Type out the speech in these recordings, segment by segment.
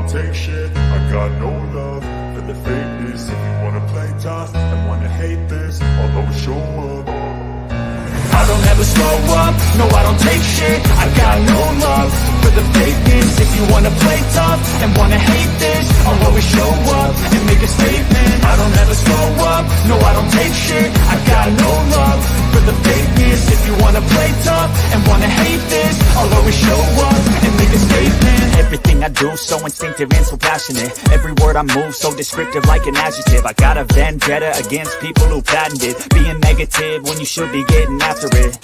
take shit. I got no love for the fakeness. If you wanna play tough and wanna hate this, I'll always show up. I don't ever slow up, no I don't take shit. I got no love for the fakeness. If you wanna play tough and wanna hate this, I'll always show up and make a statement. I don't ever slow up, no I don't take shit. I got no love for the fakeness. If you wanna play tough and wanna hate this, I'll always show up and make a statement. Everything I do so instinctive and so passionate. Every word I move so descriptive like an adjective. I got a vendetta against people who patented being negative when you should be getting after it.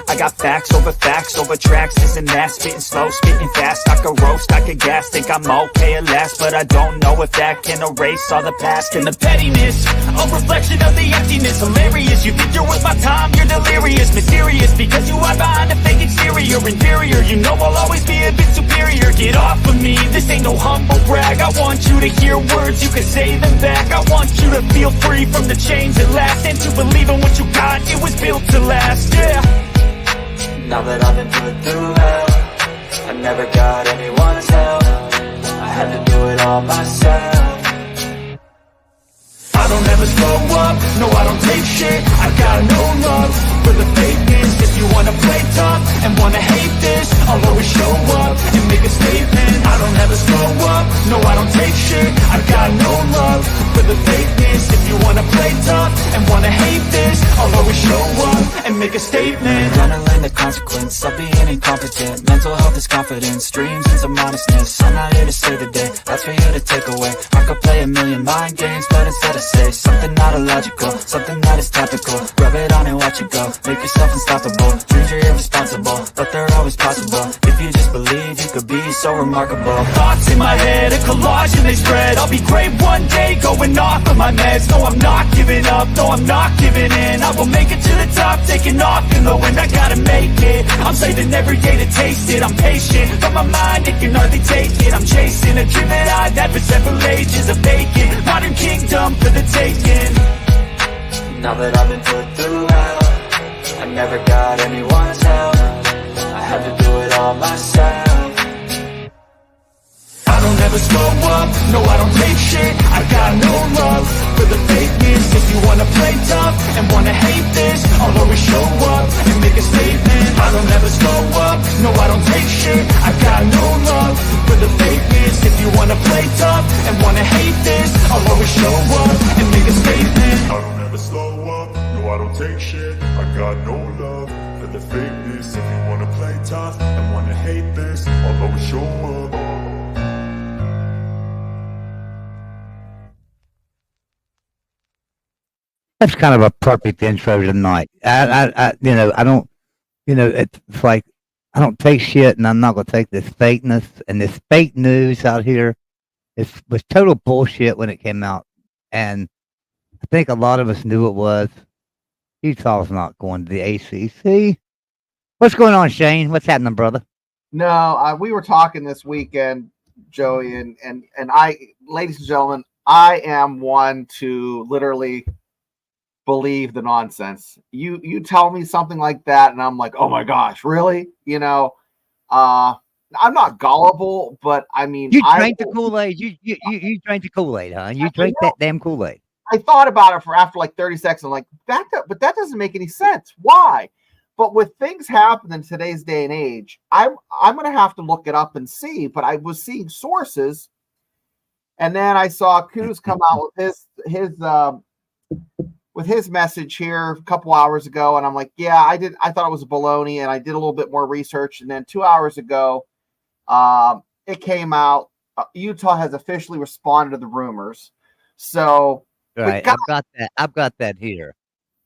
I got facts over tracks, this and that. Spitting slow, spitting fast. I could roast, I could gas. Think I'm okay at last, but I don't know if that can erase all the past. And the pettiness, a reflection of the emptiness. Hilarious, you think you're worth my time, you're delirious. Mysterious, because you hide behind a fake exterior. Inferior, you know I'll always be a bit superior. Get off of me, this ain't no humble brag. I want you to hear words, you can say them back. I want you to feel free from the chains that last, and to believe in what you got, it was built to last, yeah. Now that I've been put through hell, I never got anyone's help. I had to do it all myself. I don't ever slow up, no I don't take shit. I got no love for the fakeness. If you wanna play tough and wanna hate this, I'll always show up and make a statement. I don't ever slow up, no I don't take shit. I got no love for the fakeness. If you wanna play tough and wanna hate this, I'll always show up and make a statement. Gonna learn the consequence of being incompetent. Mental health is confidence, dreams and some modestness. I'm not here to save the day, that's for you to take away. I could play a million mind games, but instead I say something not illogical, something that is topical. Rub it on and watch it go, make yourself unstoppable. Dreams are irresponsible, but they're always possible. If you just believe, you could be so remarkable. Thoughts in my head, a collage and they spread. I'll be great one day, going off of my meds. No, I'm not giving up, no, I'm not giving in. I will make it to the top, taking off in the wind. I gotta make it, I'm saving every day to taste it. I'm patient, but my mind, it can hardly take it. I'm chasing a dream that I've had for several ages. A vacant, modern kingdom for the taking. Now that I've been put through hell, I never got anyone's help. I had to do it all myself. I don't ever slow up, no I don't take shit. I got no love for the fakeness. If you wanna play tough and wanna hate this, I'll always show up and make a statement. I don't ever slow up, no I don't take shit. I got no love for the fakeness. If you wanna play tough and wanna hate this, I'll always show up and make a statement. I don't ever slow up, no I don't take shit. I got no love for the fakeness. If you wanna play tough and wanna hate this, I'll always show up. That's kind of a perfect intro tonight. I don't, it's like, I don't take shit, and I'm not going to take this fakeness and this fake news out here. It was total bullshit when it came out, and I think a lot of us knew it was. Utah's not going to the ACC. What's going on, Shane? What's happening, brother? No, we were talking this weekend, Joey, and I, ladies and gentlemen, I am one to literally believe the nonsense. You tell me something like that, and I'm like, oh my gosh, really? I'm not gullible, but I mean, you drank the Kool-Aid. You drank the Kool-Aid, huh? You drank that damn Kool-Aid. I thought about it for after like 30 seconds. I'm like, but that doesn't make any sense. Why? But with things happening in today's day and age, I'm going to have to look it up and see. But I was seeing sources, and then I saw Kuz come out with his message here a couple hours ago, and I'm like, yeah, I thought it was a baloney, and I did a little bit more research, and then 2 hours ago, it came out. Utah has officially responded to the rumors. So. Right, I've got that here.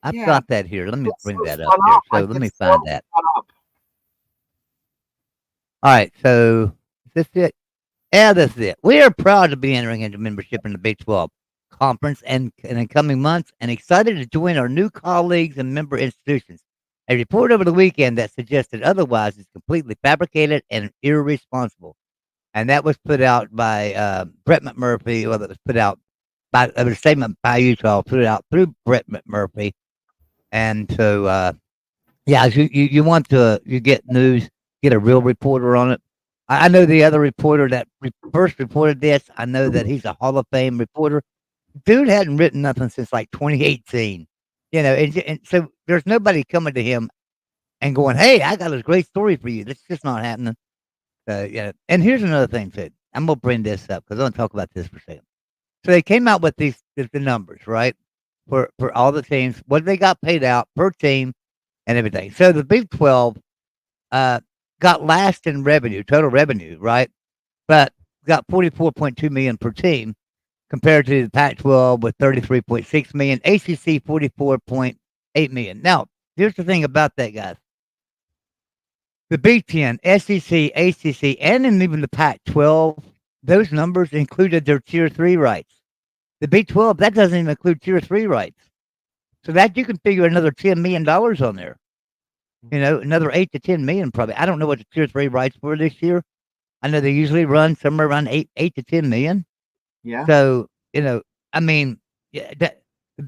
Let me bring that up here. So let me find that. All right, so is this it? Yeah, this is it. We are proud to be entering into membership in the Big 12 Conference and in the coming months, and excited to join our new colleagues and member institutions. A report over the weekend that suggested otherwise is completely fabricated and irresponsible. And that was put out by Brett McMurphy. Well, it was put out by a statement by Utah, put it out through Brett McMurphy. And so, you get news, get a real reporter on it. I know the other reporter that first reported this. I know that he's a Hall of Fame reporter. Dude hadn't written nothing since like 2018. And so there's nobody coming to him and going, "Hey, I got a great story for you." That's just not happening. Yeah. And here's another thing too. I'm gonna bring this up because I want to talk about this for a second. So they came out with the numbers, right? For all the teams, what they got paid out per team and everything. So the Big 12 got last in revenue, total revenue, right? But got 44.2 million per team compared to the Pac-12 with 33.6 million, ACC 44.8 million. Now, here's the thing about that, guys. The Big Ten, SEC, ACC, and even the Pac-12, those numbers included their Tier 3 rights. The Big 12, that doesn't even include Tier 3 rights. So that you can figure another $10 million on there. Another 8 to 10 million probably. I don't know what the Tier 3 rights were this year. I know they usually run somewhere around 8 to 10 million. Yeah. So, I mean, the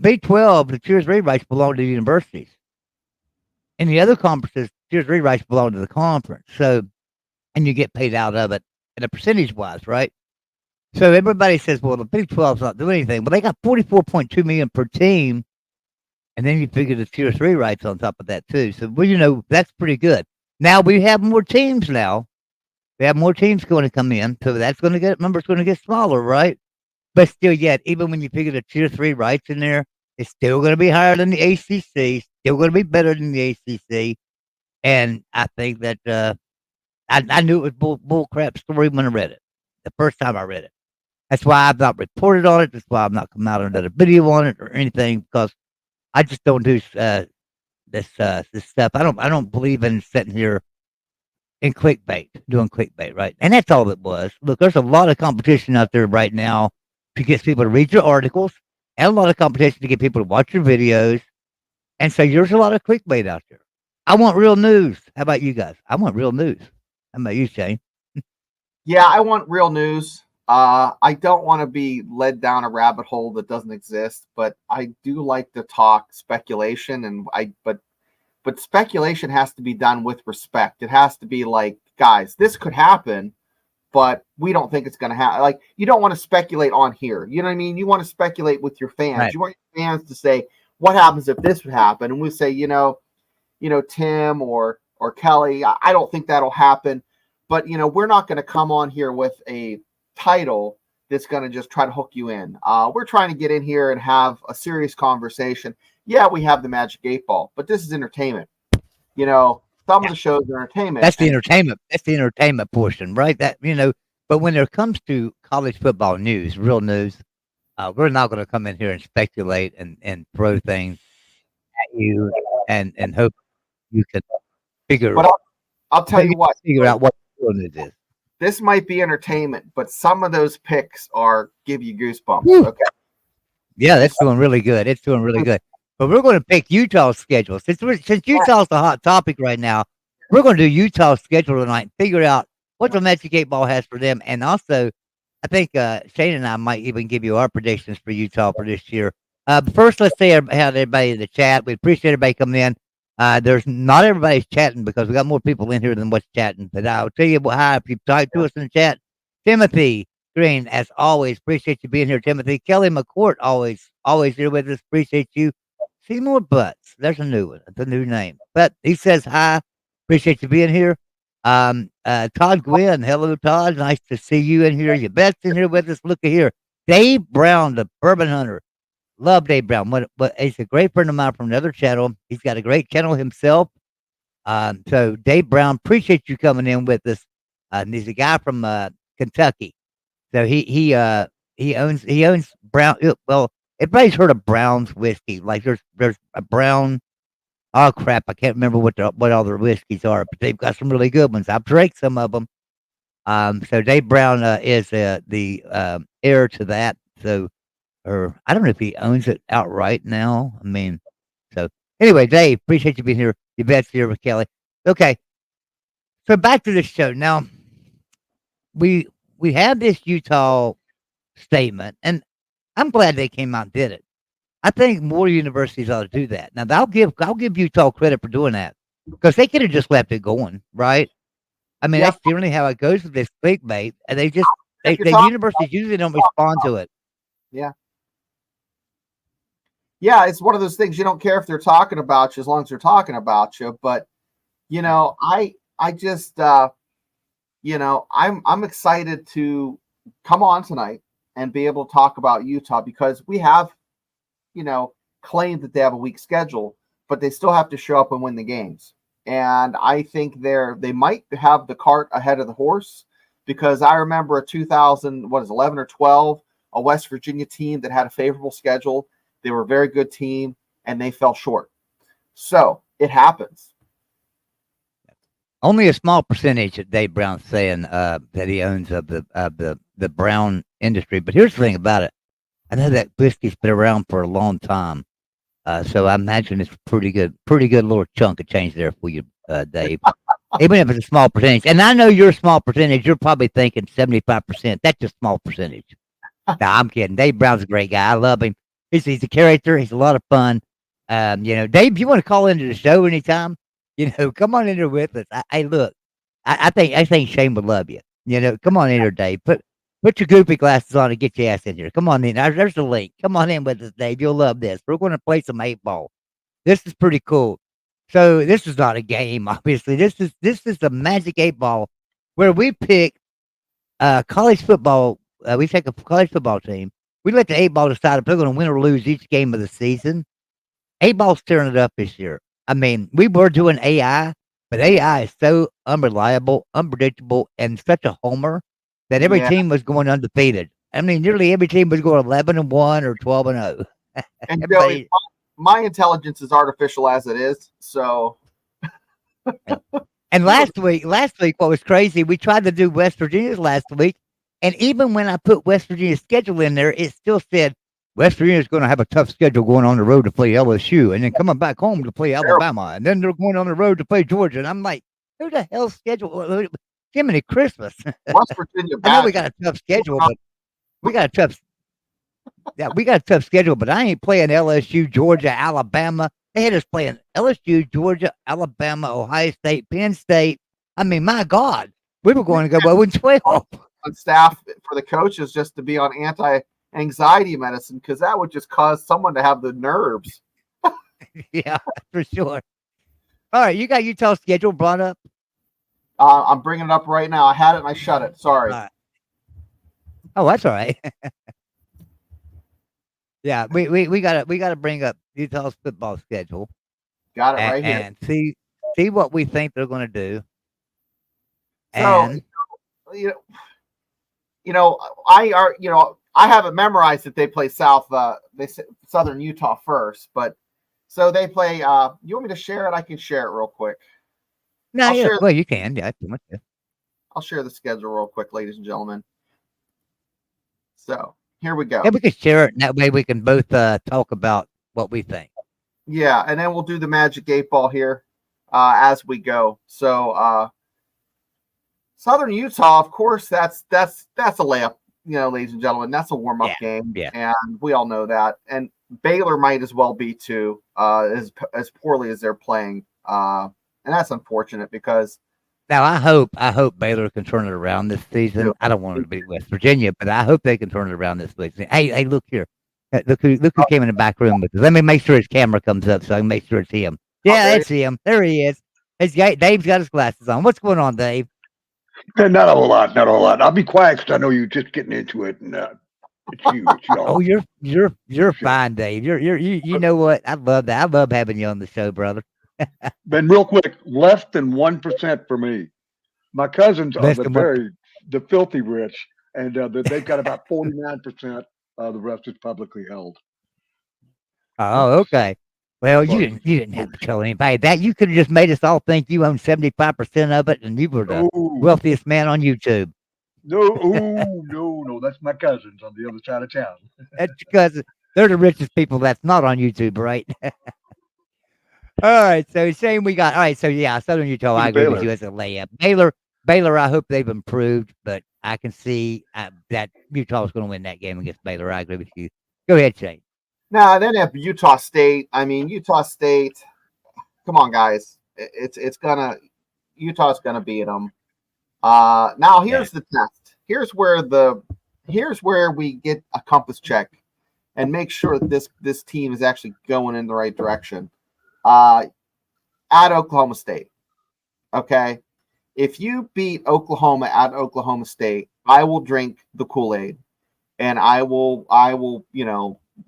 Big 12, the Tier 3 rights belong to the universities. And the other conferences, Tier 3 rights belong to the conference. So, and you get paid out of it in a percentage wise, right? So everybody says, well, the Big 12's not doing anything. Well, they got 44.2 million per team. And then you figure the Tier 3 rights on top of that too. So, well, that's pretty good. Now we have more teams now. We have more teams going to come in. So that's going to number's going to get smaller, right? But still yet, even when you figure the Tier 3 rights in there, it's still going to be higher than the ACC, still going to be better than the ACC. And I think that I knew it was bull crap story when I read it, the first time I read it. That's why I've not reported on it. That's why I've not come out and done a video on it or anything, because I just don't do this stuff. I don't believe in sitting here in doing clickbait, right? And that's all it was. Look, there's a lot of competition out there right now to get people to read your articles, and a lot of competition to get people to watch your videos. And so there's a lot of clickbait out there. I want real news. How about you guys? I want real news. How about you, Shane? Yeah, I want real news. I don't want to be led down a rabbit hole that doesn't exist, but I do like to talk speculation, but speculation has to be done with respect. It has to be like, guys, this could happen, but we don't think it's going to happen. Like, you don't want to speculate on here. You know what I mean? You want to speculate with your fans. Right. You want your fans to say, what happens if this would happen? And we say, Tim or Kelly, I don't think that'll happen. But, we're not going to come on here with a title that's going to just try to hook you in. We're trying to get in here and have a serious conversation. Yeah, we have the Magic 8 Ball, but this is entertainment. Some of the shows are entertainment. That's the entertainment. That's the entertainment portion, right? But when it comes to college football news, real news, we're not going to come in here and speculate and throw things at you and hope you can figure. But I'll tell you what. Figure out what real news is. This might be entertainment, but some of those picks give you goosebumps. Woo. Okay. Yeah, that's doing really good. It's doing really good. But we're going to pick Utah's schedule. Since Utah's the hot topic right now, we're going to do Utah's schedule tonight and figure out what the Magic 8 Ball has for them. And also, I think Shane and I might even give you our predictions for Utah for this year. But first, let's say how everybody in the chat. We appreciate everybody coming in. There's not everybody's chatting because we got more people in here than what's chatting. But I'll tell you hi if you type to us in the chat. Timothy Green, as always, appreciate you being here, Timothy. Kelly McCourt, always here with us. Appreciate you. Seymour Butts, there's a new one. It's a new name. But he says hi. Appreciate you being here. Todd Gwynn, hello, Todd. Nice to see you in here. You bet's in here with us. Look at here. Dave Brown, the bourbon hunter. Love Dave Brown. But he's a great friend of mine from another channel. He's got a great channel himself. So Dave Brown, appreciate you coming in with us. He's a guy from Kentucky. So he owns Brown. Well, everybody's heard of Brown's whiskey. Like there's a Brown. Oh crap! I can't remember what all their whiskeys are, but they've got some really good ones. I've drank some of them. So Dave Brown is the heir to that. So, or I don't know if he owns it outright now. I mean, so anyway, Dave, appreciate you being here. You bet's here with Kelly. Okay, so back to the show now. We have this Utah statement, and I'm glad they came out and did it. I think more universities ought to do that. Now, I'll give Utah credit for doing that because they could have just left it going, right? I mean, Yep. that's generally how it goes with this clickbait. And they just, If you're the talking universities usually don't respond to it. Yeah. Yeah, it's one of those things you don't care if they're talking about you as long as they're talking about you. But I just I'm excited to come on tonight and be able to talk about Utah because we have, claimed that they have a weak schedule, but they still have to show up and win the games. And I think they might have the cart ahead of the horse because I remember a 11 or 12, a West Virginia team that had a favorable schedule. They were a very good team and they fell short. So it happens. Only a small percentage that Dave Brown's saying that he owns of the brown industry. But here's the thing about it. I know that whiskey's been around for a long time. So I imagine it's pretty good little chunk of change there for you, Dave. Even if it's a small percentage. And I know you're a small percentage. You're probably thinking 75%. That's a small percentage. No, I'm kidding. Dave Brown's a great guy. I love him. He's a character. He's a lot of fun. Dave, you want to call into the show anytime? Come on in there with us. Look, I think Shane would love you. Come on in here, Dave. Put your goofy glasses on and get your ass in here. Come on in. There's the link. Come on in with us, Dave. You'll love this. We're going to play some 8-ball. This is pretty cool. So this is not a game, obviously. This is the Magic 8-ball where we pick college football. We take a college football team. We let the 8-ball decide if they're going to win or lose each game of the season. 8-ball's tearing it up this year. I mean, we were doing AI, but AI is so unreliable, unpredictable, and such a homer that every team was going undefeated. I mean, nearly every team was going 11-1 or 12-0. And Joey, my intelligence is artificial as it is. So, and last week, what was crazy? We tried to do West Virginia's last week, and even when I put West Virginia's schedule in there, it still said West Virginia's going to have a tough schedule going on the road to play LSU, and then coming back home to play Alabama, and then they're going on the road to play Georgia. And I'm like, who the hell schedule? Jiminy Christmas. West Virginia. I know we got a tough schedule, but we got a tough schedule. But I ain't playing LSU, Georgia, Alabama. They had us playing LSU, Georgia, Alabama, Ohio State, Penn State. I mean, my God, we were going to go 0-12. On staff for the coaches just to be on anti-anxiety medicine because that would just cause someone to have the nerves. Yeah, for sure. All right, you got Utah's schedule brought up. I'm bringing it up right now. I had it and I shut it. Sorry. Right. Oh, that's all right. Yeah, we gotta bring up Utah's football schedule. Got it right here. And see what we think they're going to do. So, and I have it memorized that they play Southern Utah first, but so they play. You want me to share it? I can share it real quick. No, well, you can. Yeah, I'll share the schedule real quick, ladies and gentlemen. So here we go. Yeah, we can share it, and that way we can both talk about what we think. Yeah, and then we'll do the Magic 8-ball here as we go. So Southern Utah, of course, that's a layup, ladies and gentlemen. That's a warm-up game, and we all know that. And Baylor might as well be too, as poorly as they're playing. And that's unfortunate because now I hope Baylor can turn it around this season. I don't want it to be West Virginia, but I hope they can turn it around this season. Hey, look here. Look who came in the back room with us. Let me make sure his camera comes up so I can make sure it's him. Yeah, that's him. There he is. Dave's got his glasses on. What's going on, Dave? Not a whole lot. I'll be quiet because I know you're just getting into it, and it's you. Oh, you're fine, Dave. You know what? I love that. I love having you on the show, brother. But real quick, less than 1% for me. My cousins are the filthy rich, and they've got about 49%. The rest is publicly held. Oh, okay. Well, you didn't have to tell anybody that. You could have just made us all think you own 75% of it, and you were the wealthiest man on YouTube. No, that's my cousins on the other side of town. That's your cousins. They're the richest people that's not on YouTube, right? All right, so Shane, we got. All right, so yeah, Southern Utah, I agree with you as a layup. Baylor, I hope they've improved, but I can see that Utah is going to win that game against Baylor. I agree with you. Go ahead, Shane. Now, then have Utah State. I mean, Utah State. Come on, guys. Utah's gonna beat them. Now here's the test. Here's where we get a compass check and make sure that this team is actually going in the right direction. At Oklahoma State. Okay. If you beat Oklahoma at Oklahoma State, I will drink the Kool-Aid and I will,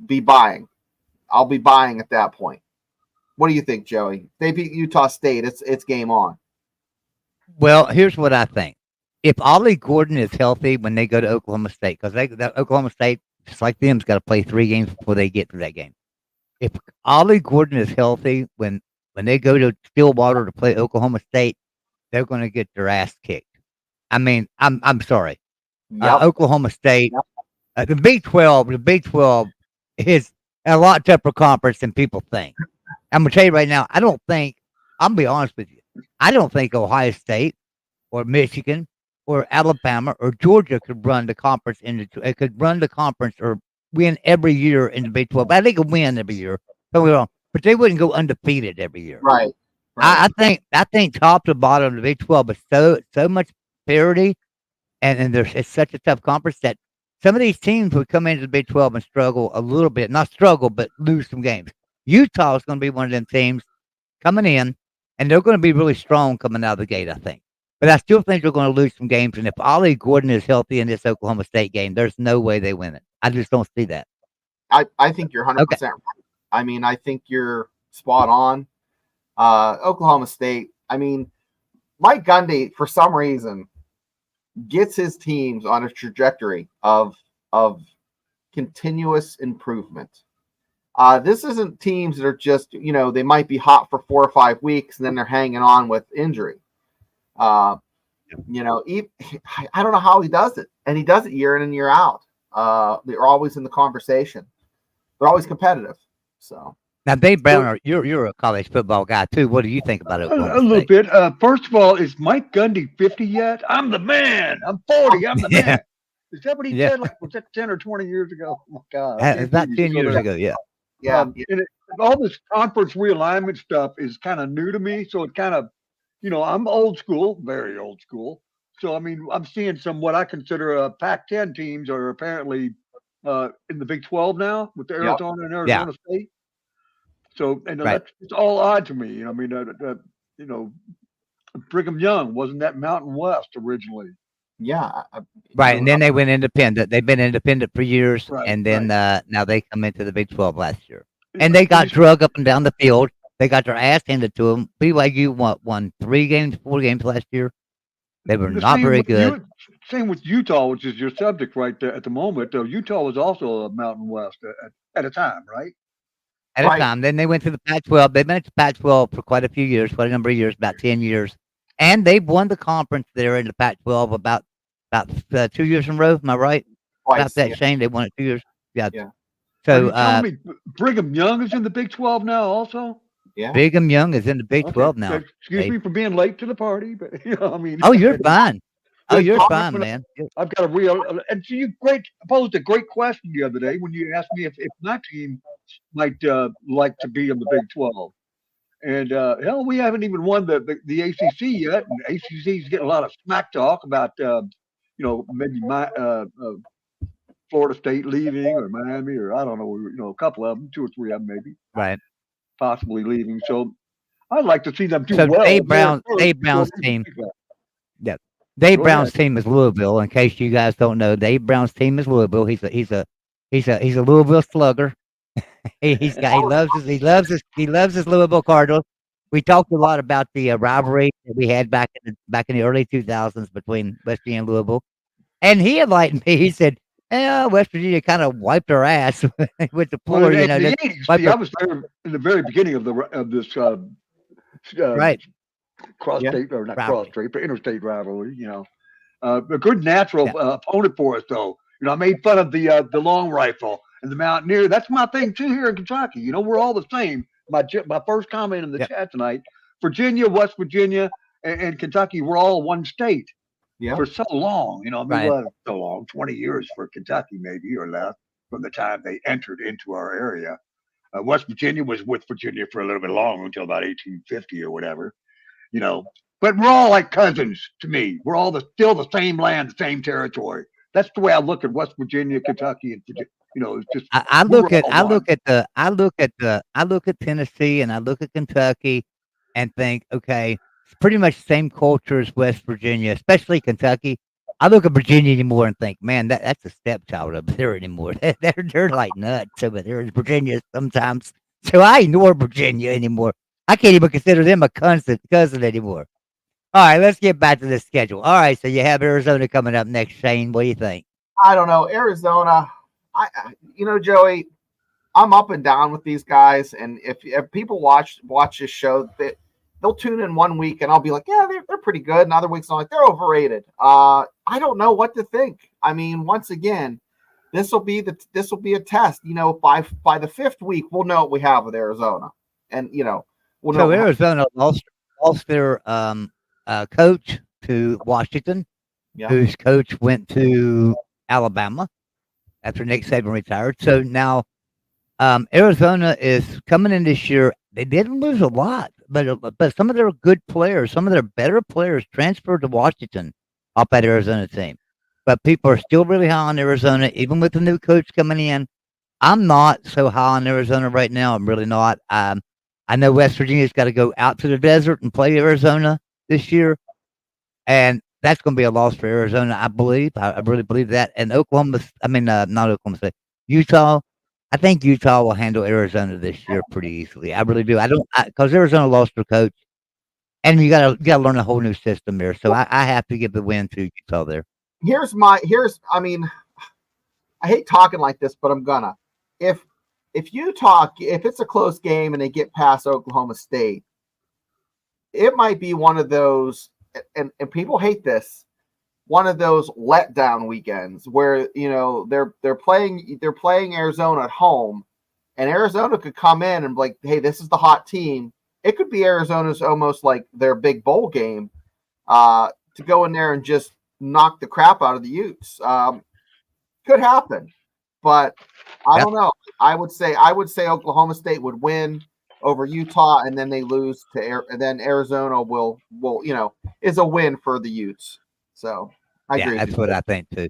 be buying. I'll be buying at that point. What do you think, Joey? They beat Utah State. It's game on. Well, here's what I think. If Ollie Gordon is healthy when they go to Oklahoma State, because Oklahoma State, just like them's got to play 3 games before they get to that game. If Ollie Gordon is healthy when they go to Stillwater to play Oklahoma State, they're going to get their ass kicked. I mean, I'm sorry. Yep. Oklahoma State, the Big 12 is a lot tougher conference than people think. I'm gonna tell you right now, I'm gonna be honest with you. I don't think Ohio State or Michigan or Alabama or Georgia could run the conference or win every year in the Big 12. I think it win every year. Don't get me wrong, but they wouldn't go undefeated every year. Right. I think top to bottom of the Big 12 is so much parity, and it's such a tough conference that some of these teams would come into the Big 12 and struggle a little bit, not struggle, but lose some games. Utah is going to be one of them teams coming in, and they're going to be really strong coming out of the gate, I think. But I still think they're going to lose some games, and if Ollie Gordon is healthy in this Oklahoma State game, there's no way they win it. I just don't see that. I think you're 100% right. I mean, I think you're spot on. Oklahoma State, I mean, Mike Gundy, for some reason, gets his teams on a trajectory of continuous improvement. This isn't teams that are just, they might be hot for 4 or 5 weeks and then they're hanging on with injury. I don't know how he does it, and he does it year in and year out. They're always in the conversation. They're always competitive. So now, Dave Brown, you're a college football guy too. What do you think about it? A little bit. First of all, is Mike Gundy 50 yet? I'm the man. I'm 40. I'm the man. Is that what he said? Like, was that 10 or 20 years ago? Oh my God! It's about 10 years ago. Yeah. Yeah. All this conference realignment stuff is kind of new to me, so it kind of, I'm old school, very old school. So I mean, I'm seeing some what I consider Pac-10 teams are apparently in the Big 12 now with Arizona and Arizona State. So, it's all odd to me. I mean, Brigham Young wasn't that Mountain West originally. Yeah. Right. And then they went independent. They've been independent for years. Right, and then now they come into the Big 12 last year. And they got drug up and down the field. They got their ass handed to them. BYU won 4 games last year. They were not very good. Same with Utah, which is your subject right there at the moment. Though Utah was also a Mountain West at a time, right? At a time. Then they went to the Pac-12. They've been at the Pac-12 for quite a number of years, about 10 years. And they've won the conference there in the Pac-12 about 2 years in a row. Am I right? Twice, about that, Shane? They won it 2 years. Yeah. So, Brigham Young is in the Big 12 now also? Yeah. Brigham Young is in the Big 12 now. Excuse me for being late to the party, but I mean. Oh, you're fine. Oh, you're fine, man. I've got and so you posed a great question the other day when you asked me if my team might like to be in the Big 12. And hell, we haven't even won the ACC yet, and ACC is getting a lot of smack talk about maybe my Florida State leaving or Miami or I don't know, a couple of them, 2 or 3 of them maybe, right, possibly leaving. So I'd like to see them do well. Dave Brown's team, Dave Brown's team is Louisville. In case you guys don't know, Dave Brown's team is Louisville. He's a Louisville slugger. he loves his Louisville Cardinals. We talked a lot about the rivalry that we had back in the early 2000s between West Virginia and Louisville, and he enlightened me. He said, West Virginia kind of wiped our ass with the floor. In the 80s, I was there in the very beginning of this right cross-state or not cross-state, but interstate rivalry. A good natural opponent for us, though. I made fun of the long rifle and the Mountaineer. That's my thing too here in Kentucky. We're all the same. My first comment in the chat tonight: Virginia, West Virginia, and Kentucky, we're all one state. Yeah. For so long, so long, 20 years for Kentucky, maybe or less, from the time they entered into our area. West Virginia was with Virginia for a little bit long until about 1850 or whatever. but we're all like cousins to me. We're all still the same land, the same territory. That's the way I look at West Virginia, Kentucky, and Virginia. It's just I we were look at all I one. look at the I look at Tennessee and I look at Kentucky and think, okay, it's pretty much the same culture as West Virginia, especially Kentucky. I look at Virginia anymore and think, man, that's a stepchild over there anymore. They're like nuts over there in Virginia sometimes. So I ignore Virginia anymore. I can't even consider them a cousin anymore. All right, let's get back to the schedule. All right, so you have Arizona coming up next, Shane. What do you think? I don't know. Arizona, Joey, I'm up and down with these guys. And if people watch this show, they'll tune in one week and I'll be like, yeah, they're pretty good. And other weeks I'm like, they're overrated. I don't know what to think. I mean, once again, this will be a test. By the fifth week, we'll know what we have with Arizona. And we'll know. So Arizona lost their coach to Washington, Yeah. whose coach went to Alabama after Nick Saban retired. So now Arizona is coming in this year. They didn't lose a lot, but some of their good players, some of their better players transferred to Washington off that Arizona team. But people are still really high on Arizona, even with the new coach coming in. I'm not so high on Arizona right now. I'm really not. I know West Virginia's got to go out to the desert and play Arizona this year, and that's going to be a loss for Arizona, I believe. I really believe that. And Oklahoma, not Oklahoma State, Utah. I think Utah will handle Arizona this year pretty easily. I really do. I don't because Arizona lost their coach, and you got to learn a whole new system there. So I have to give the win to Utah there. I hate talking like this, but I'm gonna. If it's a close game and they get past Oklahoma State, it might be one of those, and people hate this, one of those letdown weekends where they're playing Arizona at home, and Arizona could come in and be like, hey, this is the hot team. It could be Arizona's almost like their big bowl game, to go in there and just knock the crap out of the Utes. Could happen, but I don't know. I would say Oklahoma State would win over Utah, and then they lose and then Arizona will is a win for the Utes. So I agree. That's what I think too.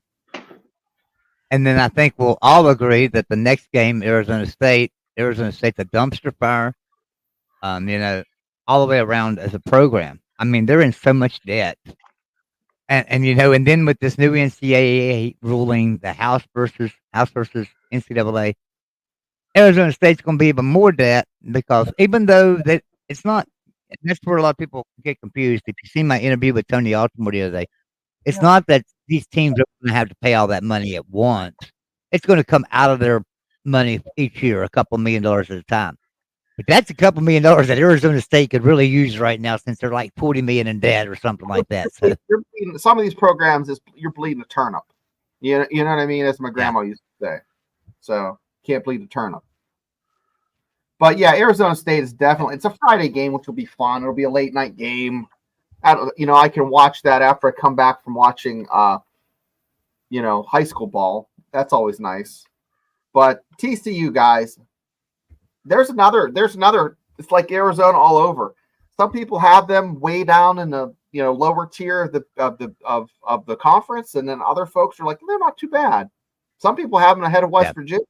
And then I think we'll all agree that the next game, Arizona State's a dumpster fire. All the way around as a program. I mean, they're in so much debt. And then with this new NCAA ruling, the House versus NCAA, Arizona State's going to be even more debt because even though it's not, that's where a lot of people get confused. If you see my interview with Tony Altimore the other day, it's not that these teams are going to have to pay all that money at once. It's going to come out of their money each year, a couple $1 million at a time. But that's a couple $1 million that Arizona State could really use right now since they're like $40 million in debt or something like that. So some of these programs you're bleeding a turnip. You know what I mean? As my grandma used to say. So can't bleed a turnip. But yeah, Arizona State is it's a Friday game, which will be fun. It'll be a late night game. I can watch that after I come back from watching high school ball. That's always nice. But TCU guys, there's another. It's like Arizona all over. Some people have them way down in the lower tier of the conference, and then other folks are like, they're not too bad. Some people have them ahead of West Virginia.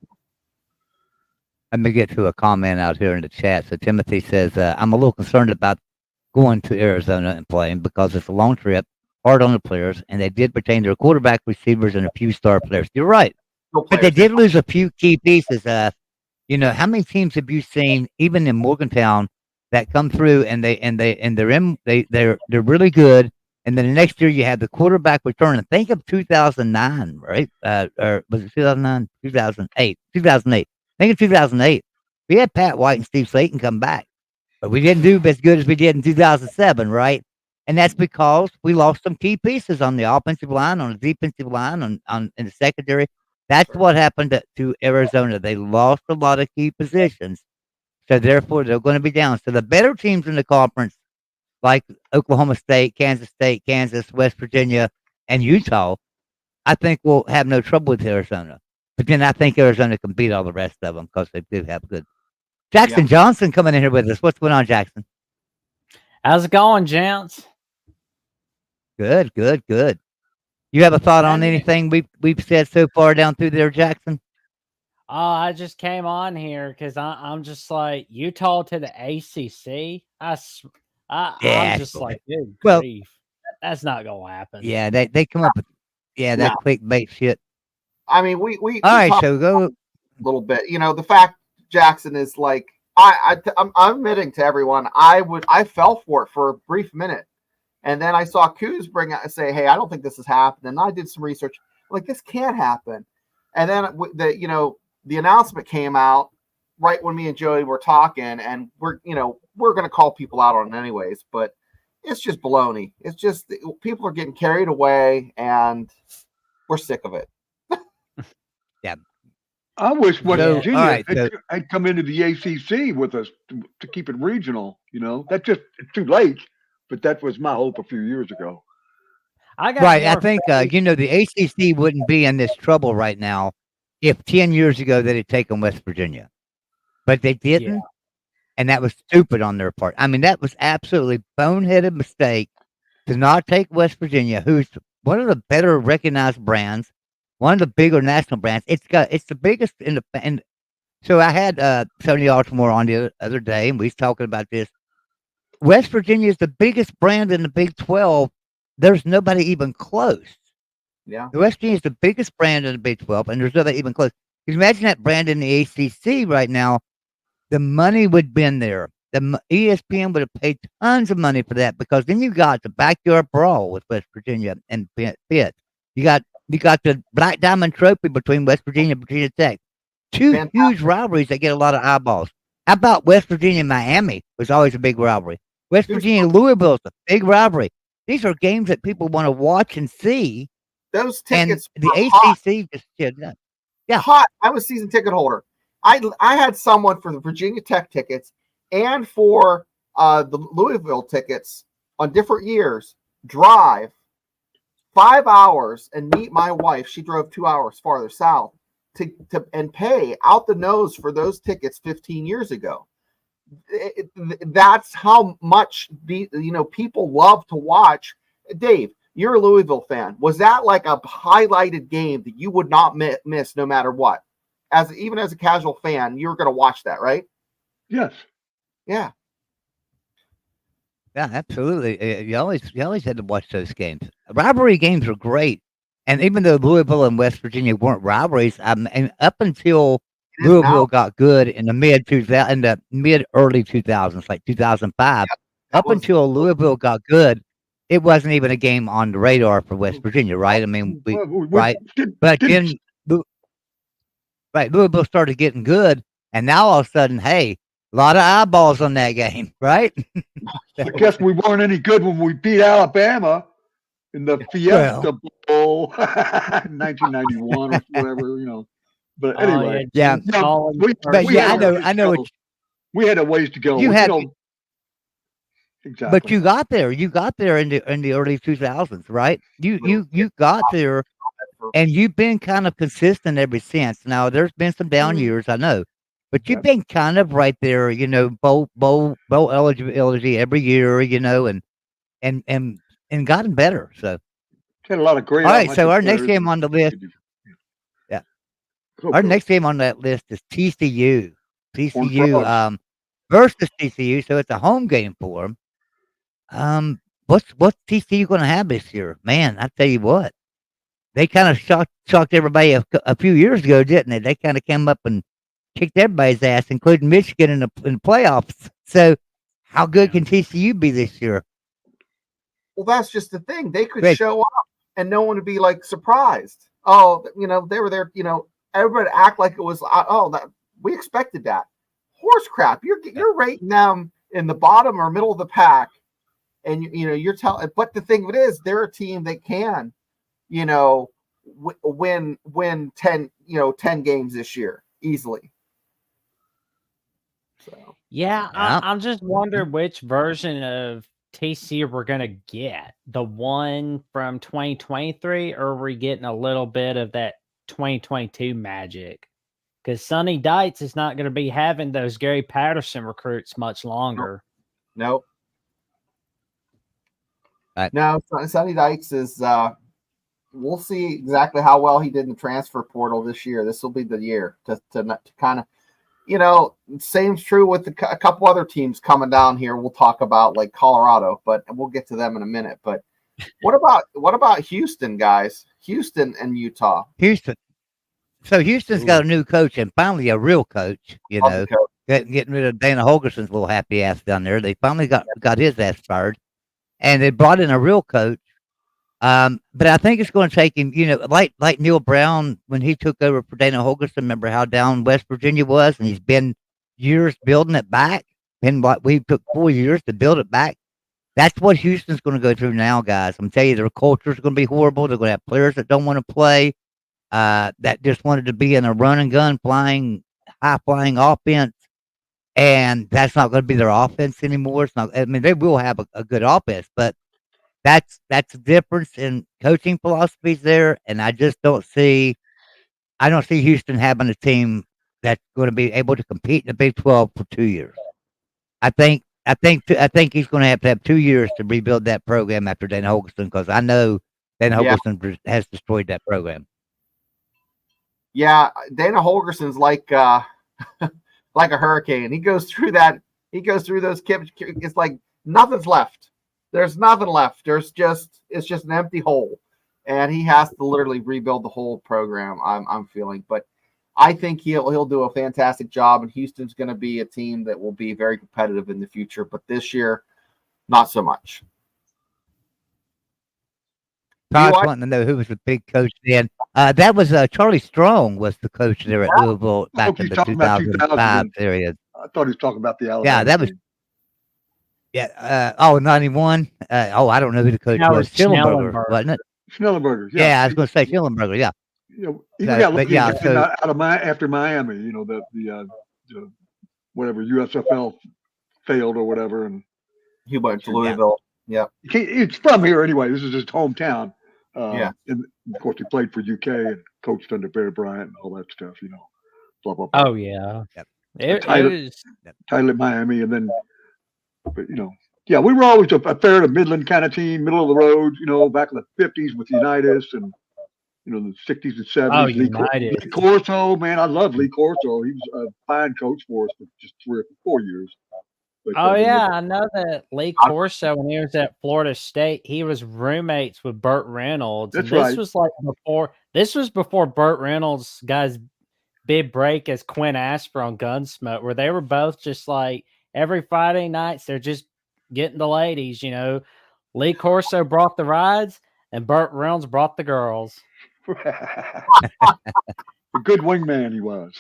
Let me get to a comment out here in the chat. So Timothy says, I'm a little concerned about going to Arizona and playing because it's a long trip, hard on the players, and they did retain their quarterback, receivers, and a few star players. You're right, but they did lose a few key pieces. How many teams have you seen, even in Morgantown, that come through and they're really good, and then the next year you have the quarterback return. And think of 2009, right? Or was it 2009? 2008. 2008. Think of 2008. We had Pat White and Steve Slayton come back, but we didn't do as good as we did in 2007, right? And that's because we lost some key pieces on the offensive line, on the defensive line, in the secondary. That's what happened to Arizona. They lost a lot of key positions. So therefore, they're going to be down. So the better teams in the conference, like Oklahoma State, Kansas, West Virginia, and Utah, I think will have no trouble with Arizona. But then I think Arizona can beat all the rest of them because they do have good. Jackson Johnson coming in here with us. What's going on, Jackson? How's it going, gents? Good, good, good. You have a thought on And anything we've said so far down through there, Jackson? I just came on here because I'm just like Utah to the ACC. I'm Yeah, just like, good well, grief, that's not gonna happen. yeah, they come up with No, that clickbait shit. I mean we All right, talked so go. a little bit. The fact Jackson is like I'm admitting to everyone I fell for it for a brief minute, and then I saw Coos say, "Hey, I don't think this has happened," and I did some research. Like this can't happen, and then the announcement came out right when me and Joey were talking, and we're going to call people out on it anyways, but it's just baloney. It's just people are getting carried away, and we're sick of it. Yeah. I wish West So, all Virginia right, so had come into the ACC with us to keep it regional. That's just it's too late. But that was my hope a few years ago. I got right, I more think faith. the ACC wouldn't be in this trouble right now if 10 years ago they had taken West Virginia, but they Yeah, didn't, and that was stupid on their part. I mean, that was absolutely boneheaded mistake to not take West Virginia, who's one of the better recognized brands, one of the bigger national brands. It's the biggest in. So I had Tony Altimore on the other day, and we was talking about this. West Virginia is the biggest brand in the Big 12. There's nobody even close. Yeah. The West Virginia is the biggest brand in the Big 12, and there's nobody even close. Can you imagine that brand in the ACC right now? The money would have been there. ESPN would have paid tons of money for that because then you got the backyard brawl with West Virginia and Pitt. You got the Black Diamond Trophy between West Virginia and Virginia Tech. Two Fantastic. huge rivalries that get a lot of eyeballs. How about West Virginia and Miami was always a big rivalry. West Virginia and Louisville is a big rivalry. These are games that people want to watch and see. Those And tickets the were hot. ACC just did that. Yeah. Hot. I was a season ticket holder. I had someone for the Virginia Tech tickets and for the Louisville tickets on different years drive 5 hours and meet my wife. She drove 2 hours farther south to and pay out the nose for those tickets 15 years ago. That's how much people love to watch. Dave, you're a Louisville fan. Was that like a highlighted game that you would not miss no matter what? Even as a casual fan, you're going to watch that, right? Yes. Yeah. Yeah, absolutely. You always had to watch those games. Rivalry games were great, and even though Louisville and West Virginia weren't rivalries, and up until It is now. Louisville got good in the mid early 2000s, like 2005, up until Louisville got good, it wasn't even a game on the radar for West Virginia, right? I mean, right, but then Louisville started getting good, and now all of a sudden, hey, a lot of eyeballs on that game, right? I guess we weren't any good when we beat Alabama in the Fiesta Bowl, 1991 or whatever, But anyway, yeah. I know. We had a ways to go. Exactly. But you got there. You got there in the early 2000s, right? You got there, and you've been kind of consistent ever since. Now there's been some down years, I know, but you've been kind of right there. Bowl eligibility every year. And gotten better. So had a lot of great. All right. So our next game on the list. Yeah. Our next game on that list is TCU. TCU versus TCU. So it's a home game for them. What's TCU going to have this year? Man, I tell you what, they kind of shocked everybody a few years ago, didn't they? They kind of came up and kicked everybody's ass, including Michigan in the playoffs. So, how good can TCU be this year? Well, that's just the thing. They could show up and no one would be like surprised. Oh, they were there. Everybody act like it was. That we expected that. Horse crap. You're rating them in the bottom or middle of the pack, and you're telling. But the thing of it is, they're a team that can, win 10 games this year easily. So yeah. I'm just wondering which version of TCU we're gonna get. The one from 2023, or are we getting a little bit of that 2022 magic? Because Sonny Dites is not going to be having those Gary Patterson recruits much longer. Nope. Right. No, Sonny Dykes is. We'll see exactly how well he did in the transfer portal this year. This will be the year to kind of, same's true with a couple other teams coming down here. We'll talk about like Colorado, but we'll get to them in a minute. But what about Houston, guys? Houston and Utah. Houston. So Houston's got a new coach and finally a real coach. Love the coach. Getting rid of Dana Holgerson's little happy ass down there. They finally got his ass fired, and they brought in a real coach. But I think it's going to take him, like Neil Brown when he took over for Dana Holgerson. Remember how down West Virginia was, and he's been years building it back. And what we took 4 years to build it back. That's what Houston's going to go through now, guys. I'm telling you, their culture is going to be horrible. They're going to have players that don't want to play, that just wanted to be in a run and gun, high flying offense. And that's not going to be their offense anymore. It's not. I mean, they will have a good offense, but that's the difference in coaching philosophies there. And I just don't see Houston having a team that's going to be able to compete in the Big 12 for 2 years. I think he's going to have 2 years to rebuild that program after Dana Holgerson, because I know Dana Holgerson has destroyed that program. Yeah, Dana Holgerson's like like a hurricane. He goes through that. He goes through those kips. It's like nothing's left. There's nothing left. It's just an empty hole, and he has to literally rebuild the whole program. I'm feeling, but I think he'll do a fantastic job, and Houston's going to be a team that will be very competitive in the future. But this year, not so much. Todd's wanting to know who was the big coach then. That was Charlie Strong was the coach there at Louisville back in the 2005 period. I thought he was talking about the Alabama. Yeah, that was. Yeah. 91. I don't know who the coach was. Schnellenberger, wasn't it? Schnellenberger. Yeah, I was going to say Schnellenberger. Yeah. After Miami, the whatever USFL failed or whatever, and he went to Louisville. Yeah, it's from here anyway. This is his hometown. And of course, he played for UK and coached under Bear Bryant and all that stuff. Blah blah blah. Oh yeah, it was title at Miami, and then, but we were always a fair to Midland kind of team, middle of the road. Back in the 50s with Unitas and the 60s and 70s. Oh, Lee Corso, man, I love Lee Corso. He was a fine coach for us for just 3 or 4 years. But, I know that Lee Corso, when he was at Florida State, he was roommates with Burt Reynolds. That's and right. This was before Burt Reynolds' guys' big break as Quinn Asper on Gunsmoke, where they were both just like every Friday nights they're just getting the ladies. Lee Corso brought the rides, and Burt Reynolds brought the girls. A good wingman he was.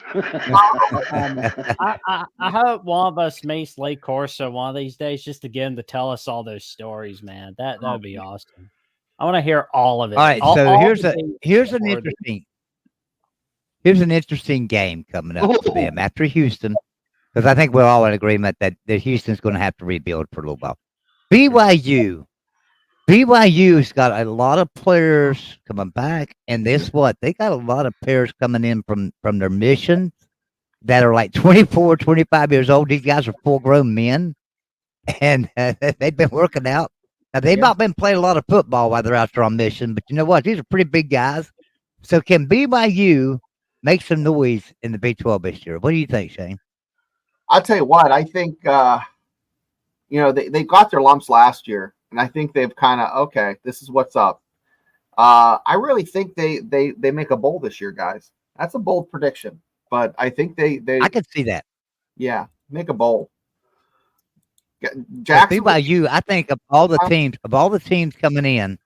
I hope one of us meets Lee Corso one of these days just to get him to tell us all those stories, man. That would be awesome. I want to hear all of it. All right, so here's an interesting game coming up for them after Houston, because I think we're all in agreement that Houston's going to have to rebuild for a little while. BYU's got a lot of players coming back, and this what? They got a lot of players coming in from their missions that are like 24, 25 years old. These guys are full-grown men, and they've been working out. Now, they've not been playing a lot of football while they're out there on mission, but you know what? These are pretty big guys. So can BYU make some noise in the Big 12 this year? What do you think, Shane? I'll tell you what. I think, they got their lumps last year. And I think they've kind of, okay, this is what's up. I really think they make a bowl this year, guys. That's a bold prediction, but I think they I could see that. Yeah, make a bowl. Jackson, BYU, I think of all the teams coming in,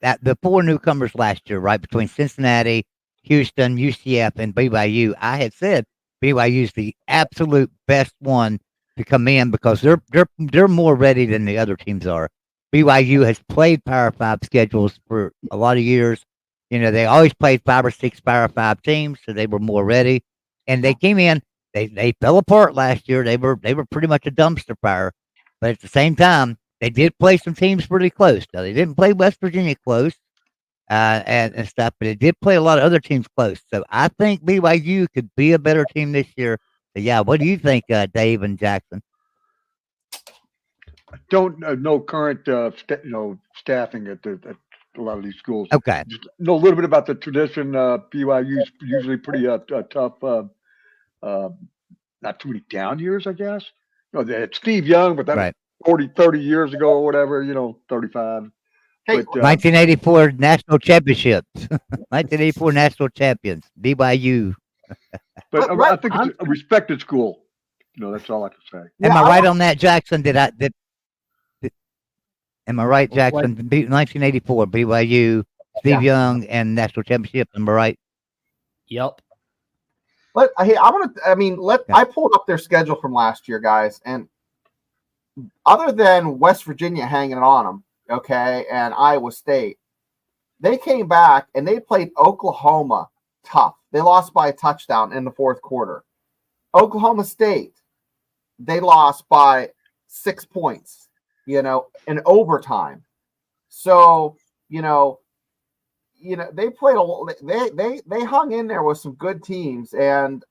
that the 4 newcomers last year, right between Cincinnati, Houston, UCF, and BYU, I had said BYU is the absolute best one to come in because they're more ready than the other teams are. BYU has played Power 5 schedules for a lot of years. They always played 5 or 6 Power 5 teams, so they were more ready. And they came in, they fell apart last year. They were pretty much a dumpster fire. But at the same time, they did play some teams pretty close. Now, they didn't play West Virginia close and stuff, but they did play a lot of other teams close. So I think BYU could be a better team this year. So, yeah, what do you think, Dave and Jackson? Don't know current staffing at a lot of these schools. Okay. Just know a little bit about the tradition. BYU's usually pretty tough. Not too many down years, I guess. They had Steve Young, but that was Right. 40, 30 years ago or whatever. 35. Hey, But 1984 national championships. 1984 national champions. BYU. but I Let- think it's a respected school. That's all I can say. Am Yeah, I I right want- on that, Jackson? Am I right, Jackson? 1984 BYU, Steve Young, and national championship. Am I right? Yep. I pulled up their schedule from last year, guys, and other than West Virginia hanging on them, okay, and Iowa State, they came back and they played Oklahoma tough. They lost by a touchdown in the fourth quarter. Oklahoma State, they lost by 6 points, in overtime. So, they played they hung in there with some good teams, and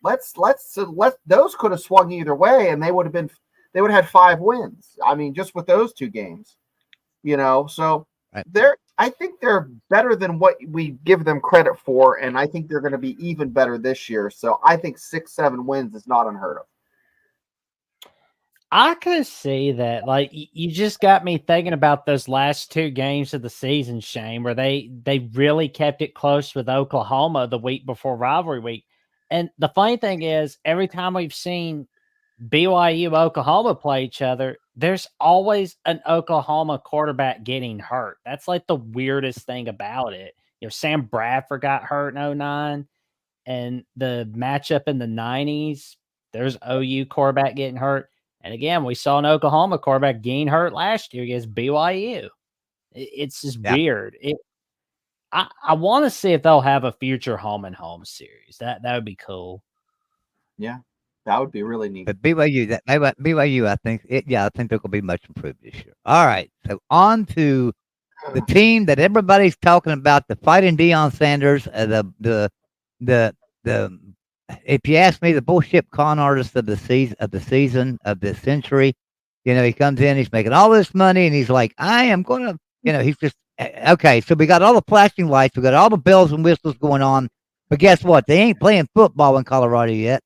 let's those could have swung either way, and they would have had 5 wins. I mean, just with those 2 games, so right. I think they're better than what we give them credit for, and I think they're going to be even better this year. So I think 6-7 wins is not unheard of. I could see that. Like, you just got me thinking about those last 2 games of the season, Shane, where they really kept it close with Oklahoma the week before rivalry week. And the funny thing is, every time we've seen BYU Oklahoma play each other, there's always an Oklahoma quarterback getting hurt. That's like the weirdest thing about it. Sam Bradford got hurt in 2009, and the matchup in the 90s, there's OU quarterback getting hurt. And again, we saw an Oklahoma quarterback getting hurt last year against BYU. It's just weird. I want to see if they'll have a future home and home series. That would be cool. Yeah, that would be really neat. But BYU, I think I think they're going to be much improved this year. All right, so on to the team that everybody's talking about, the Fighting Deion Sanders, the if you ask me, the bullshit con artist of the season of this century. He comes in, he's making all this money, and he's like, I am going to, he's just okay. So we got all the flashing lights, we got all the bells and whistles going on, but guess what? They ain't playing football in Colorado yet.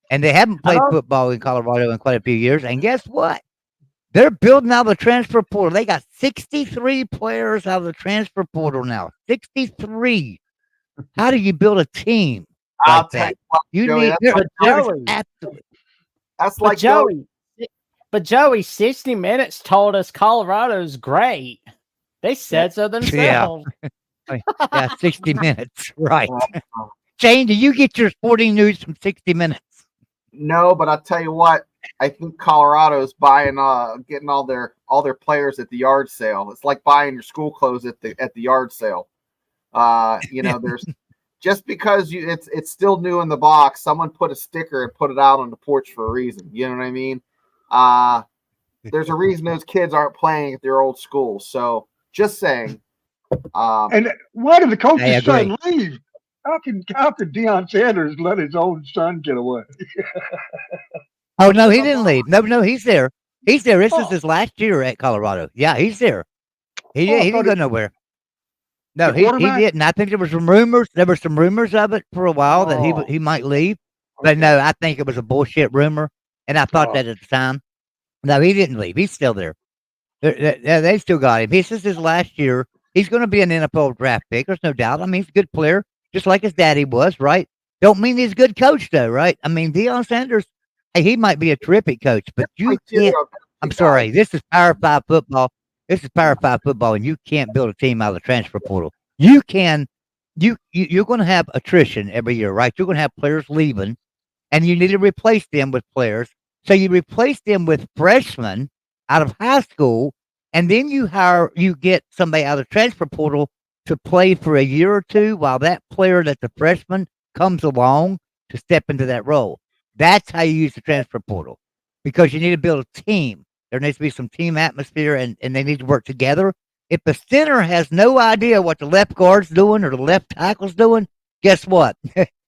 And they haven't played football in Colorado in quite a few years. And guess what? They're building out the transfer portal. They got 63 players out of the transfer portal now. 63. How do you build a team like that? That's like Joey. But Joey, 60 Minutes told us Colorado's great. They said so themselves. Yeah, 60 Minutes. Right. Shane, do you get your sporting news from 60 Minutes? No, but I'll tell you what, I think Colorado's buying getting all their players at the yard sale. It's like buying your school clothes at the yard sale. There's just because it's still new in the box, someone put a sticker and put it out on the porch for a reason. You know what I mean? There's a reason those kids aren't playing at their old school. So just saying. And why did the coach's son leave? How can Deion Sanders let his own son get away? Oh no, he didn't leave. No, he's there. He's there. This is his last year at Colorado. Yeah, he's there. He didn't go nowhere. No, he didn't. I think there was some rumors. There were some rumors of it for a while that he might leave. But no, I think it was a bullshit rumor, and I thought that at the time. No, he didn't leave. He's still there. They still got him. This is his last year. He's going to be an NFL draft pick. There's no doubt. I mean, he's a good player, just like his daddy was, right? Don't mean he's a good coach, though, right? I mean, Deion Sanders, hey, he might be a terrific coach, but you can't. I'm sorry. This is Power 5 football. This is Power 5 football, and you can't build a team out of the transfer portal. You can. You're going to have attrition every year, right? You're going to have players leaving, and you need to replace them with players. So you replace them with freshmen out of high school, and then you get somebody out of the transfer portal to play for a year or two while that player that's a freshman comes along to step into that role. That's how you use the transfer portal, because you need to build a team. There needs to be some team atmosphere, and they need to work together. If the center has no idea what the left guard's doing or the left tackle's doing, guess what?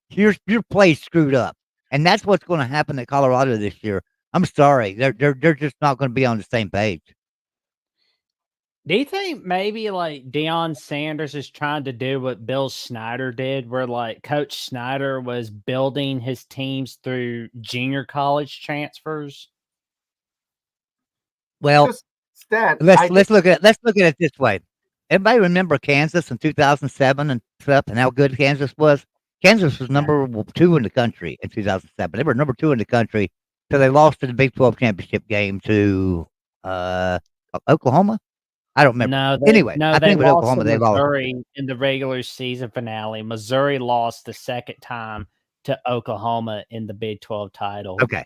Your play's screwed up. And that's what's going to happen at Colorado this year. I'm sorry, they're just not going to be on the same page. Do you think maybe like Deion Sanders is trying to do what Bill Snyder did, where like Coach Snyder was building his teams through junior college transfers? Well, Just instead, let's look at it this way. Everybody remember Kansas in 2007 and stuff, and how good Kansas was. Kansas was number 2 in the country in 2007. They were number 2 in the country, so they lost in the Big 12 championship game to Oklahoma. I don't remember. Anyway, I they think with lost Oklahoma to they lost. Missouri in the regular season finale. Missouri lost the second time to Oklahoma in the Big 12 title. Okay.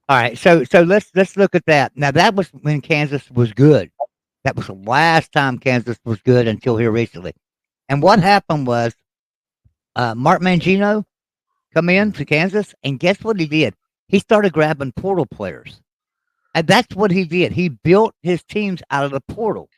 All right. So let's look at that. Now that was when Kansas was good. That was the last time Kansas was good until here recently. And what happened was Mark Mangino come in to Kansas, and guess what he did? He started grabbing portal players. And that's what he did. He built his teams out of the portal.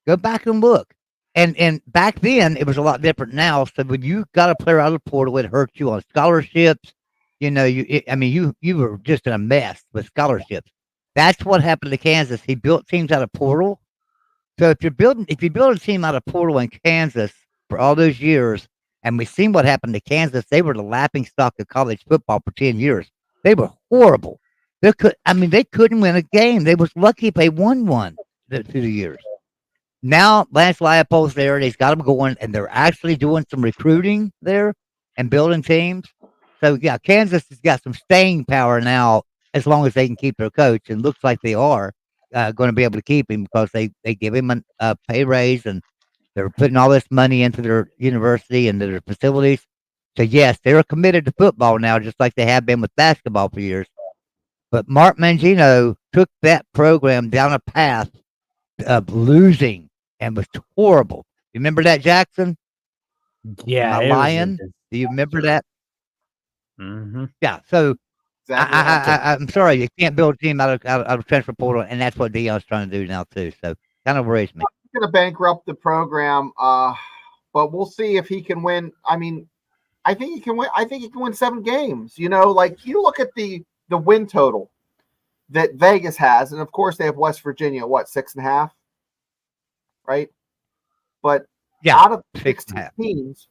Go back and look. And back then it was a lot different now. So when you got a player out of the portal, it hurt you on scholarships. You know, you were just in a mess with scholarships. That's what happened to Kansas. He built teams out of portal. So if you build a team out of portal in Kansas for all those years, and we've seen what happened to Kansas, they were the laughing stock of college football for 10 years. They were horrible. They couldn't win a game. They was lucky if they won one through the years. Now Lance Leipold's there, and he's got them going, and they're actually doing some recruiting there and building teams. So yeah, Kansas has got some staying power now, as long as they can keep their coach, and looks like they are going to be able to keep him because they give him a pay raise, and they're putting all this money into their university and their facilities. So yes, they're committed to football now, just like they have been with basketball for years. But Mark Mangino took that program down a path of losing and was horrible. You remember that, Jackson? Yeah, Am I lying? Do you remember that? Mm-hmm. Yeah. So exactly I'm sorry, you can't build a team out of transfer portal, and that's what Deion's trying to do now too. So kind of worries me. He's going to bankrupt the program, but we'll see if he can win. I mean, I think he can win. I think he can win 7 games. You know, like you look at the win total that Vegas has, and of course they have West Virginia, 6.5, right? But Yeah, out of 16 teams,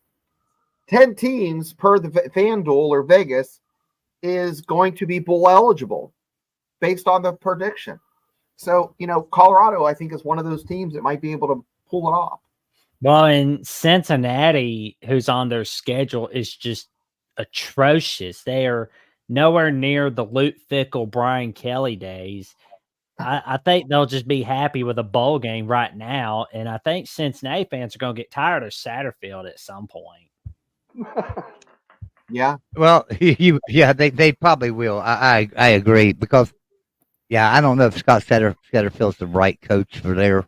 10 teams per the FanDuel or Vegas is going to be bowl eligible based on the prediction. So, you know, Colorado, I think, is one of those teams that might be able to pull it off. Well, and Cincinnati, who's on their schedule, is just atrocious. They are nowhere near the Luke Fickell, Brian Kelly days. I think they'll just be happy with a bowl game right now. And I think Cincinnati fans are going to get tired of Satterfield at some point. Yeah. Well, they probably will. I agree because, yeah, I don't know if Scott Satterfield's the right coach for their.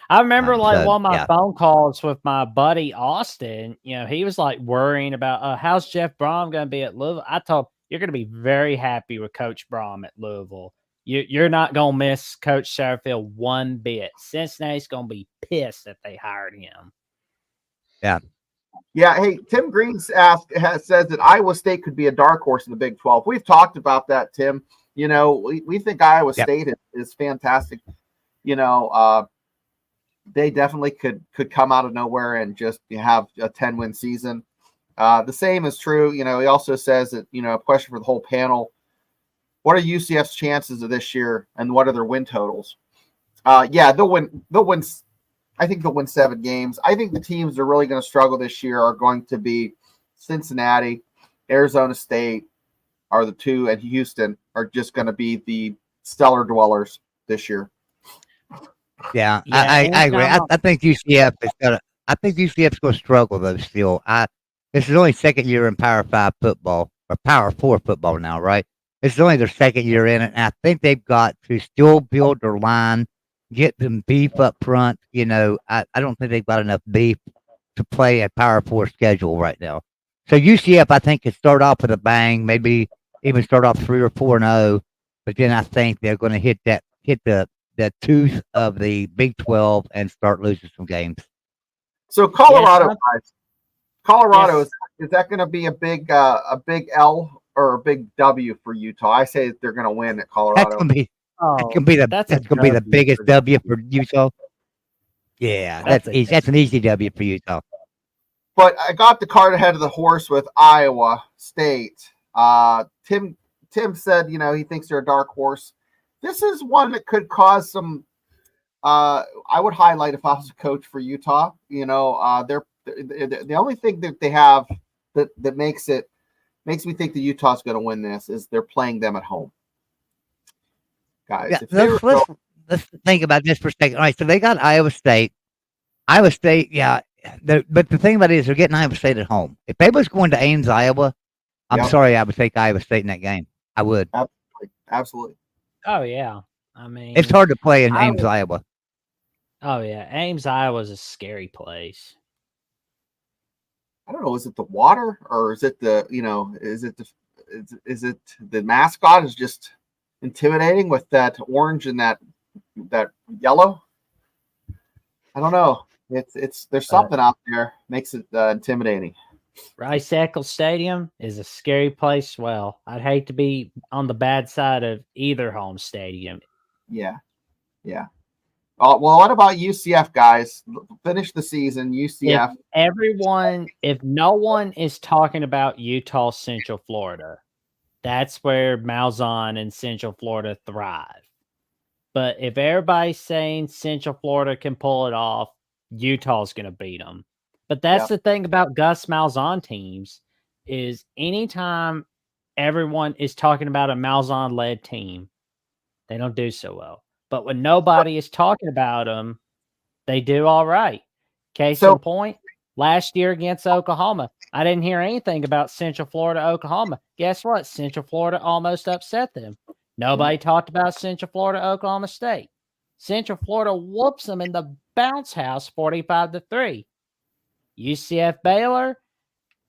I remember one of my phone calls with my buddy Austin. You know, he was like worrying about how's Jeff Brom going to be at Louisville. I told him, you're going to be very happy with Coach Brom at Louisville. You're not going to miss Coach Satterfield one bit. Cincinnati's going to be pissed that they hired him. Yeah. Yeah. Hey, Tim Green says that Iowa State could be a dark horse in the Big 12. We've talked about that, Tim. You know, we think Iowa State is fantastic. You know, they definitely could come out of nowhere and just have a 10-win season. The same is true. You know, he also says that, you know, a question for the whole panel: what are UCF's chances of this year, and what are their win totals? Yeah, they'll win. I think they'll win 7 games. I think the teams that are really going to struggle this year are going to be Cincinnati, Arizona State are the 2, and Houston are just going to be the stellar dwellers this year. Yeah, I agree. I think UCF is gonna. I think UCF's going to struggle though. Still, this is only second year in Power 5 football or Power 4 football now, right? This is only their second year in it, and I think they've got to still build their line, get them beef up front. You know, I don't think they've got enough beef to play a Power 4 schedule right now. So UCF, I think, could start off with a bang, maybe even start off 3 or 4-0, but then I think they're going to hit the tooth of the Big 12 and start losing some games. So Colorado, guys, Colorado, yes. Is that going to be a big L or a big W for Utah. I say they're going to win at That's Colorado. gonna be Oh, that's gonna be the biggest for W for Utah. Yeah, That's that's a easy. That's an easy W for Utah. But I got the cart ahead of the horse with Iowa State. Tim said, he thinks they're a dark horse. This is one that could cause some. I would highlight if I was a coach for Utah. They're the only thing that they have that makes me think the Utah's going to win this is they're playing them at home, guys. Yeah, let's think about this for a second. All right, so they got Iowa State. Iowa State, yeah. But the thing about it is they're getting Iowa State at home. If they was going to Ames, Iowa, I'm sorry, I would take Iowa State in that game. I would. Absolutely. Oh yeah, I mean It's hard to play in Ames, Iowa. Oh yeah, Ames, Iowa is a scary place. I don't know. Is it the water, or is it the mascot is just intimidating with that orange and that yellow? I don't know. There's something out there makes it intimidating. Rice Eccles Stadium is a scary place. Well, I'd hate to be on the bad side of either home stadium. Yeah. Well, what about UCF, guys? Finish the season, UCF. If no one is talking about Utah, Central Florida, that's where Malzahn and Central Florida thrive. But if everybody's saying Central Florida can pull it off, Utah's going to beat them. But that's the thing about Gus Malzahn teams is anytime everyone is talking about a Malzahn-led team, they don't do so well. But when nobody is talking about them, they do all right. Case in point, last year against Oklahoma, I didn't hear anything about Central Florida, Oklahoma. Guess what? Central Florida almost upset them. Nobody talked about Central Florida, Oklahoma State. Central Florida whoops them in the bounce house 45-3. UCF Baylor,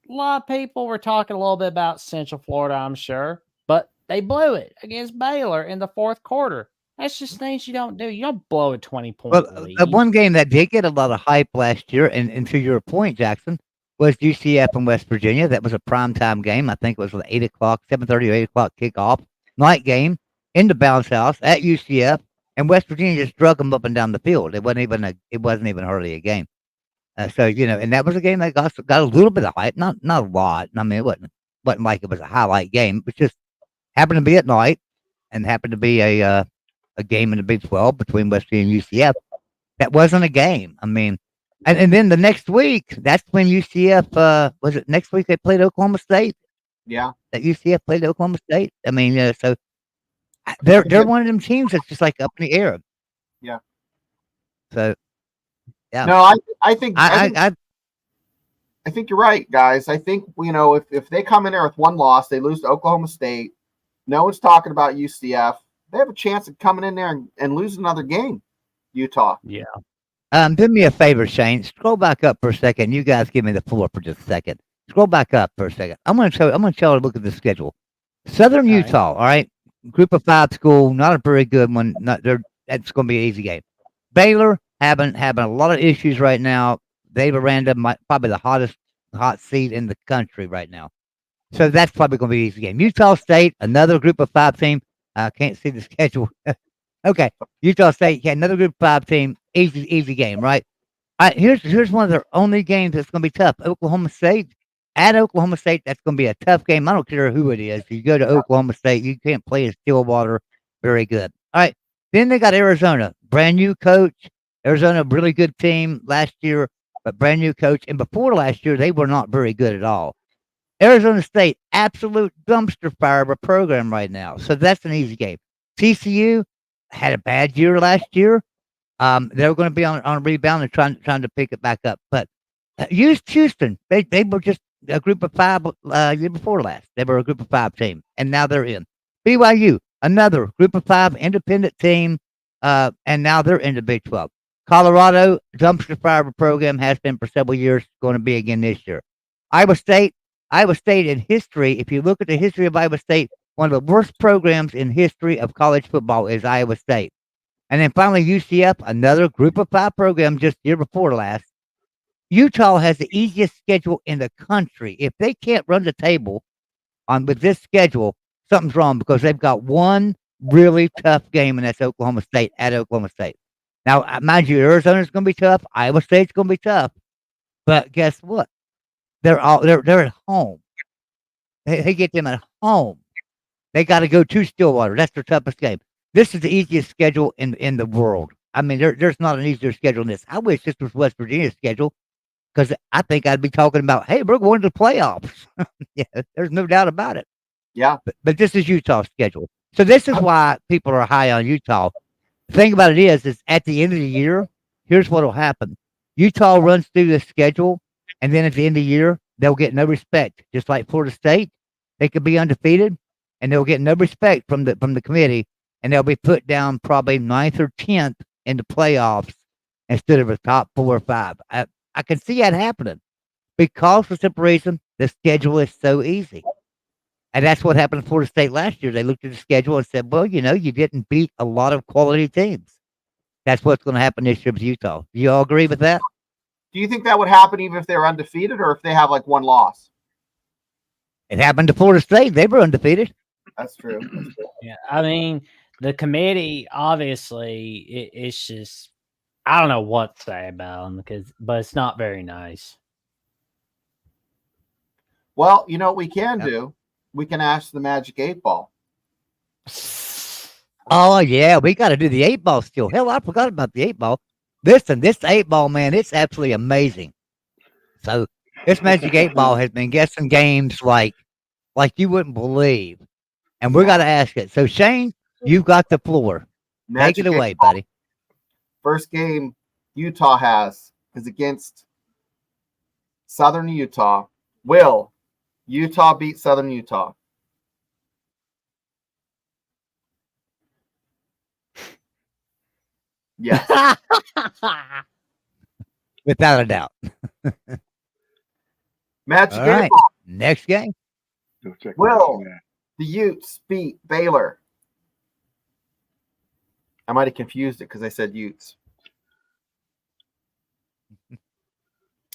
a lot of people were talking a little bit about Central Florida, I'm sure, but they blew it against Baylor in the fourth quarter. That's just things you don't do. You don't blow a 20-point lead. One game that did get a lot of hype last year, and to your point, Jackson, was UCF and West Virginia. That was a primetime game. I think it was 8 o'clock, 7:30 or 8 o'clock kickoff, night game in the bounce house at UCF, and West Virginia just drug them up and down the field. It wasn't even hardly a game. So and that was a game that got a little bit of hype, not a lot. I mean, it wasn't like it was a highlight game. It just happened to be at night, and happened to be a game in the Big 12 between West Virginia and UCF. That wasn't a game. I mean, and then the next week, that's when UCF was it next week they played Oklahoma State? Yeah, that UCF played Oklahoma State. I mean, so they're one of them teams that's just like up in the air. Yeah. So. Yeah. No, I think you're right, guys. I think if they come in there with one loss, they lose to Oklahoma State. No one's talking about UCF. They have a chance of coming in there and losing another game. Utah. Yeah. Do me a favor, Shane. Scroll back up for a second. You guys give me the floor for just a second. Scroll back up for a second. I'm gonna show you a look at the schedule. Southern Utah, all right. Group of 5 school, not a very good one. That's gonna be an easy game. Baylor having a lot of issues right now. They've random probably the hot seat in the country right now. So that's probably going to be an easy game. Utah State, another group of 5 team. I can't see the schedule. Okay, Utah State, another group of 5 team. Easy game, right? All right, here's one of their only games that's going to be tough. Oklahoma State. At Oklahoma State, that's going to be a tough game. I don't care who it is. You go to Oklahoma State, you can't play in Stillwater very good. All right, then they got Arizona, brand new coach. Arizona, really good team last year, but brand new coach. And before last year, they were not very good at all. Arizona State, absolute dumpster fire of a program right now. So that's an easy game. TCU had a bad year last year. They were going to be on a rebound and trying to pick it back up. But Houston, they were just a group of 5 year before last. They were a group of 5 team, and now they're in. BYU, another group of 5 independent team, and now they're in the Big 12. Colorado, dumpster fire of a program, has been for several years, going to be again this year. Iowa State in history, if you look at the history of Iowa State, one of the worst programs in history of college football is Iowa State. And then finally, UCF, another group of 5 program just year before last. Utah has the easiest schedule in the country. If they can't run the table, on with this schedule, something's wrong because they've got one really tough game, and that's Oklahoma State at Oklahoma State. Now, mind you, Arizona's going to be tough. Iowa State's going to be tough. But guess what? They're at home. They get them at home. They got to go to Stillwater. That's their toughest game. This is the easiest schedule in the world. I mean, there's not an easier schedule than this. I wish this was West Virginia's schedule because I think I'd be talking about, hey, we're going to the playoffs. Yeah, there's no doubt about it. Yeah. But this is Utah's schedule. So this is why people are high on Utah. The thing about it is at the end of the year, here's what will happen. Utah runs through the schedule, and then at the end of the year, they'll get no respect. Just like Florida State, they could be undefeated, and they'll get no respect from the committee, and they'll be put down probably 9th or 10th in the playoffs instead of a top 4 or 5. I can see that happening because for some reason the schedule is so easy. And that's what happened to Florida State last year. They looked at the schedule and said, well, you didn't beat a lot of quality teams. That's what's going to happen this year with Utah. Do you all agree with that? Do you think that would happen even if they're undefeated or if they have like one loss? It happened to Florida State. They were undefeated. That's true. Yeah, I mean, the committee, obviously, it's just, I don't know what to say about them but it's not very nice. Well, you know what we can do? We can ask the Magic 8 Ball. Oh, yeah. We got to do the 8 Ball still. Hell, I forgot about the 8 Ball. Listen, this 8 Ball, man, it's absolutely amazing. So this Magic 8 Ball has been guessing games like you wouldn't believe. And we got to ask it. So, Shane, you've got the floor. Magic Take it away, 8 Ball. buddy. First game Utah has is against Southern Utah. Will Utah beat Southern Utah? Yes. Without a doubt. Magic All 8 right. Ball. Next game. Go check Will that. the Utes beat Baylor? I might have confused it because I said Utes.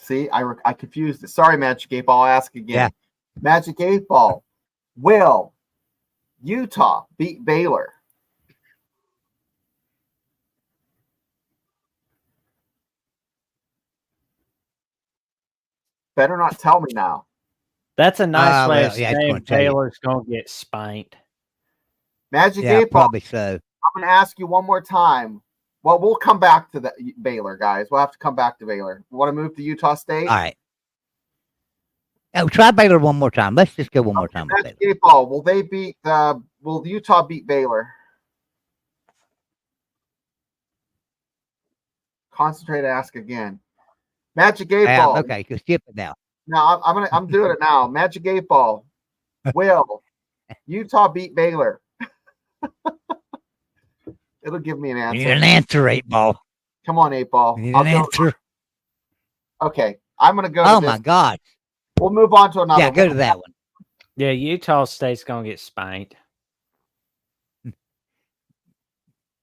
See, I confused it. Sorry, Magic 8 Ball. I'll ask again. Yeah. Magic 8 Ball. Will Utah beat Baylor? Better not tell me now. That's a nice way of yeah, it's saying gonna tell you. Baylor's going to get spanked. Magic Yeah, 8 Ball. probably so. I'm going to ask you one more time. Well, we'll come back to the Baylor, guys. We'll have to come back to Baylor. Want to move to Utah State? All right. Oh, try Baylor one more time. Let's just go one more time with Magic Baylor. 8 Ball. Will they beat? Will Utah beat Baylor? Concentrate. Ask again. Magic 8 Ball. Okay, go skip it now. Now I'm doing it now. Magic 8 Ball. Will Utah beat Baylor? It'll give me an You need answer. an answer, 8 Ball. Come on, 8 Ball. You need I'll an go- answer. Okay, I'm gonna go. Oh, to my this. God. We'll move on to another. Yeah, go one. to that one. Yeah, Utah State's going to get spanked.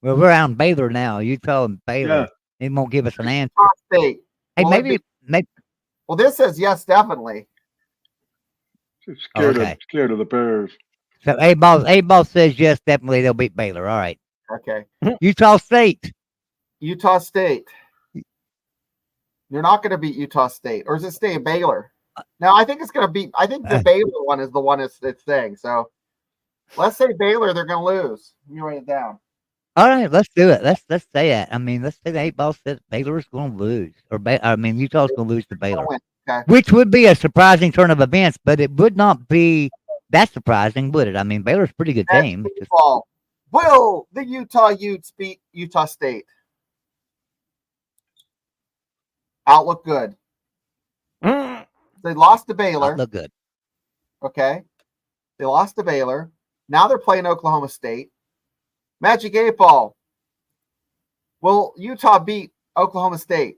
Well, we're on Baylor now. Utah and Baylor. Yeah. They won't give us an answer. Utah State. Hey, Will it maybe. Well, this says yes, definitely. Just scared Okay. of the Bears. So A Ball says yes, definitely they'll beat Baylor. All right. Okay, Utah State. Utah State. You're not going to beat Utah State, or is it staying Baylor? Now, I think it's going to beat. I think the Baylor one is the one it's saying. So, let's say Baylor, they're going to lose. You write it down. All right, let's do it. Let's say it. I mean, let's say the 8 Ball says Baylor's going to lose, or Utah's going to lose to Baylor, Win. Okay. which would be a surprising turn of events, but it would not be that surprising, would it? I mean, Baylor's a pretty good team. Magic 8 Ball. Will the Utah Utes beat Utah State? Outlook good. They lost to Baylor. Look good. Okay. They lost to Baylor. Now they're playing Oklahoma State. Magic 8 Ball. Will Utah beat Oklahoma State?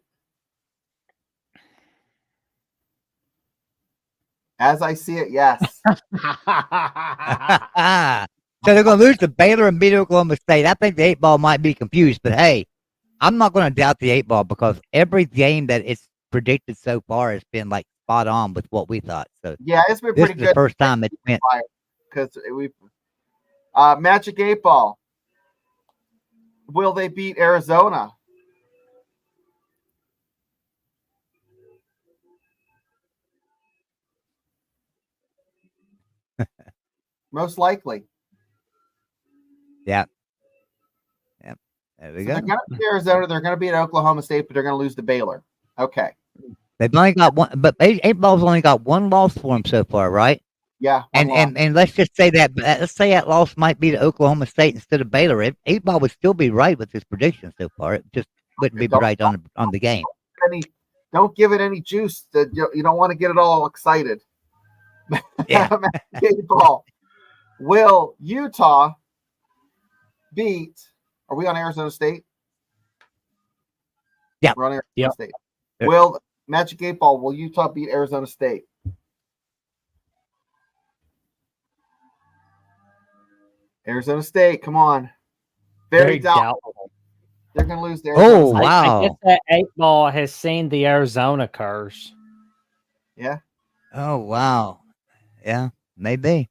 As I see it, yes. So they're going to lose to Baylor and beat Oklahoma State. I think the 8 Ball might be confused, but hey, I'm not going to doubt the 8 Ball because every game that it's predicted so far has been like spot on with what we thought. So Yeah, it's been this pretty is good. the first time it went. Because we Magic 8 Ball. Will they beat Arizona? Most likely. Yeah. There we So go. they're going to beat Arizona. They're going to beat Oklahoma State, but they're going to lose to Baylor. Okay. They've only got one, but eight ball's only got one loss for them so far, right? Yeah. And let's just say that. Let's say that loss might be to Oklahoma State instead of Baylor. Eight ball would still be right with his prediction so far. It just wouldn't be right on the game. Don't give it any juice. That you don't want to get it all excited. Yeah. Eight Ball. Will Utah beat? Are we on Arizona State? Yeah. We're on Arizona Yep. State. Will Magic 8 Ball? Will Utah beat Arizona State? Arizona State, come on. Very doubtful. They're going to lose their. Oh, wow. I guess that 8 Ball has seen the Arizona curse. Yeah. Oh, wow. Yeah, maybe.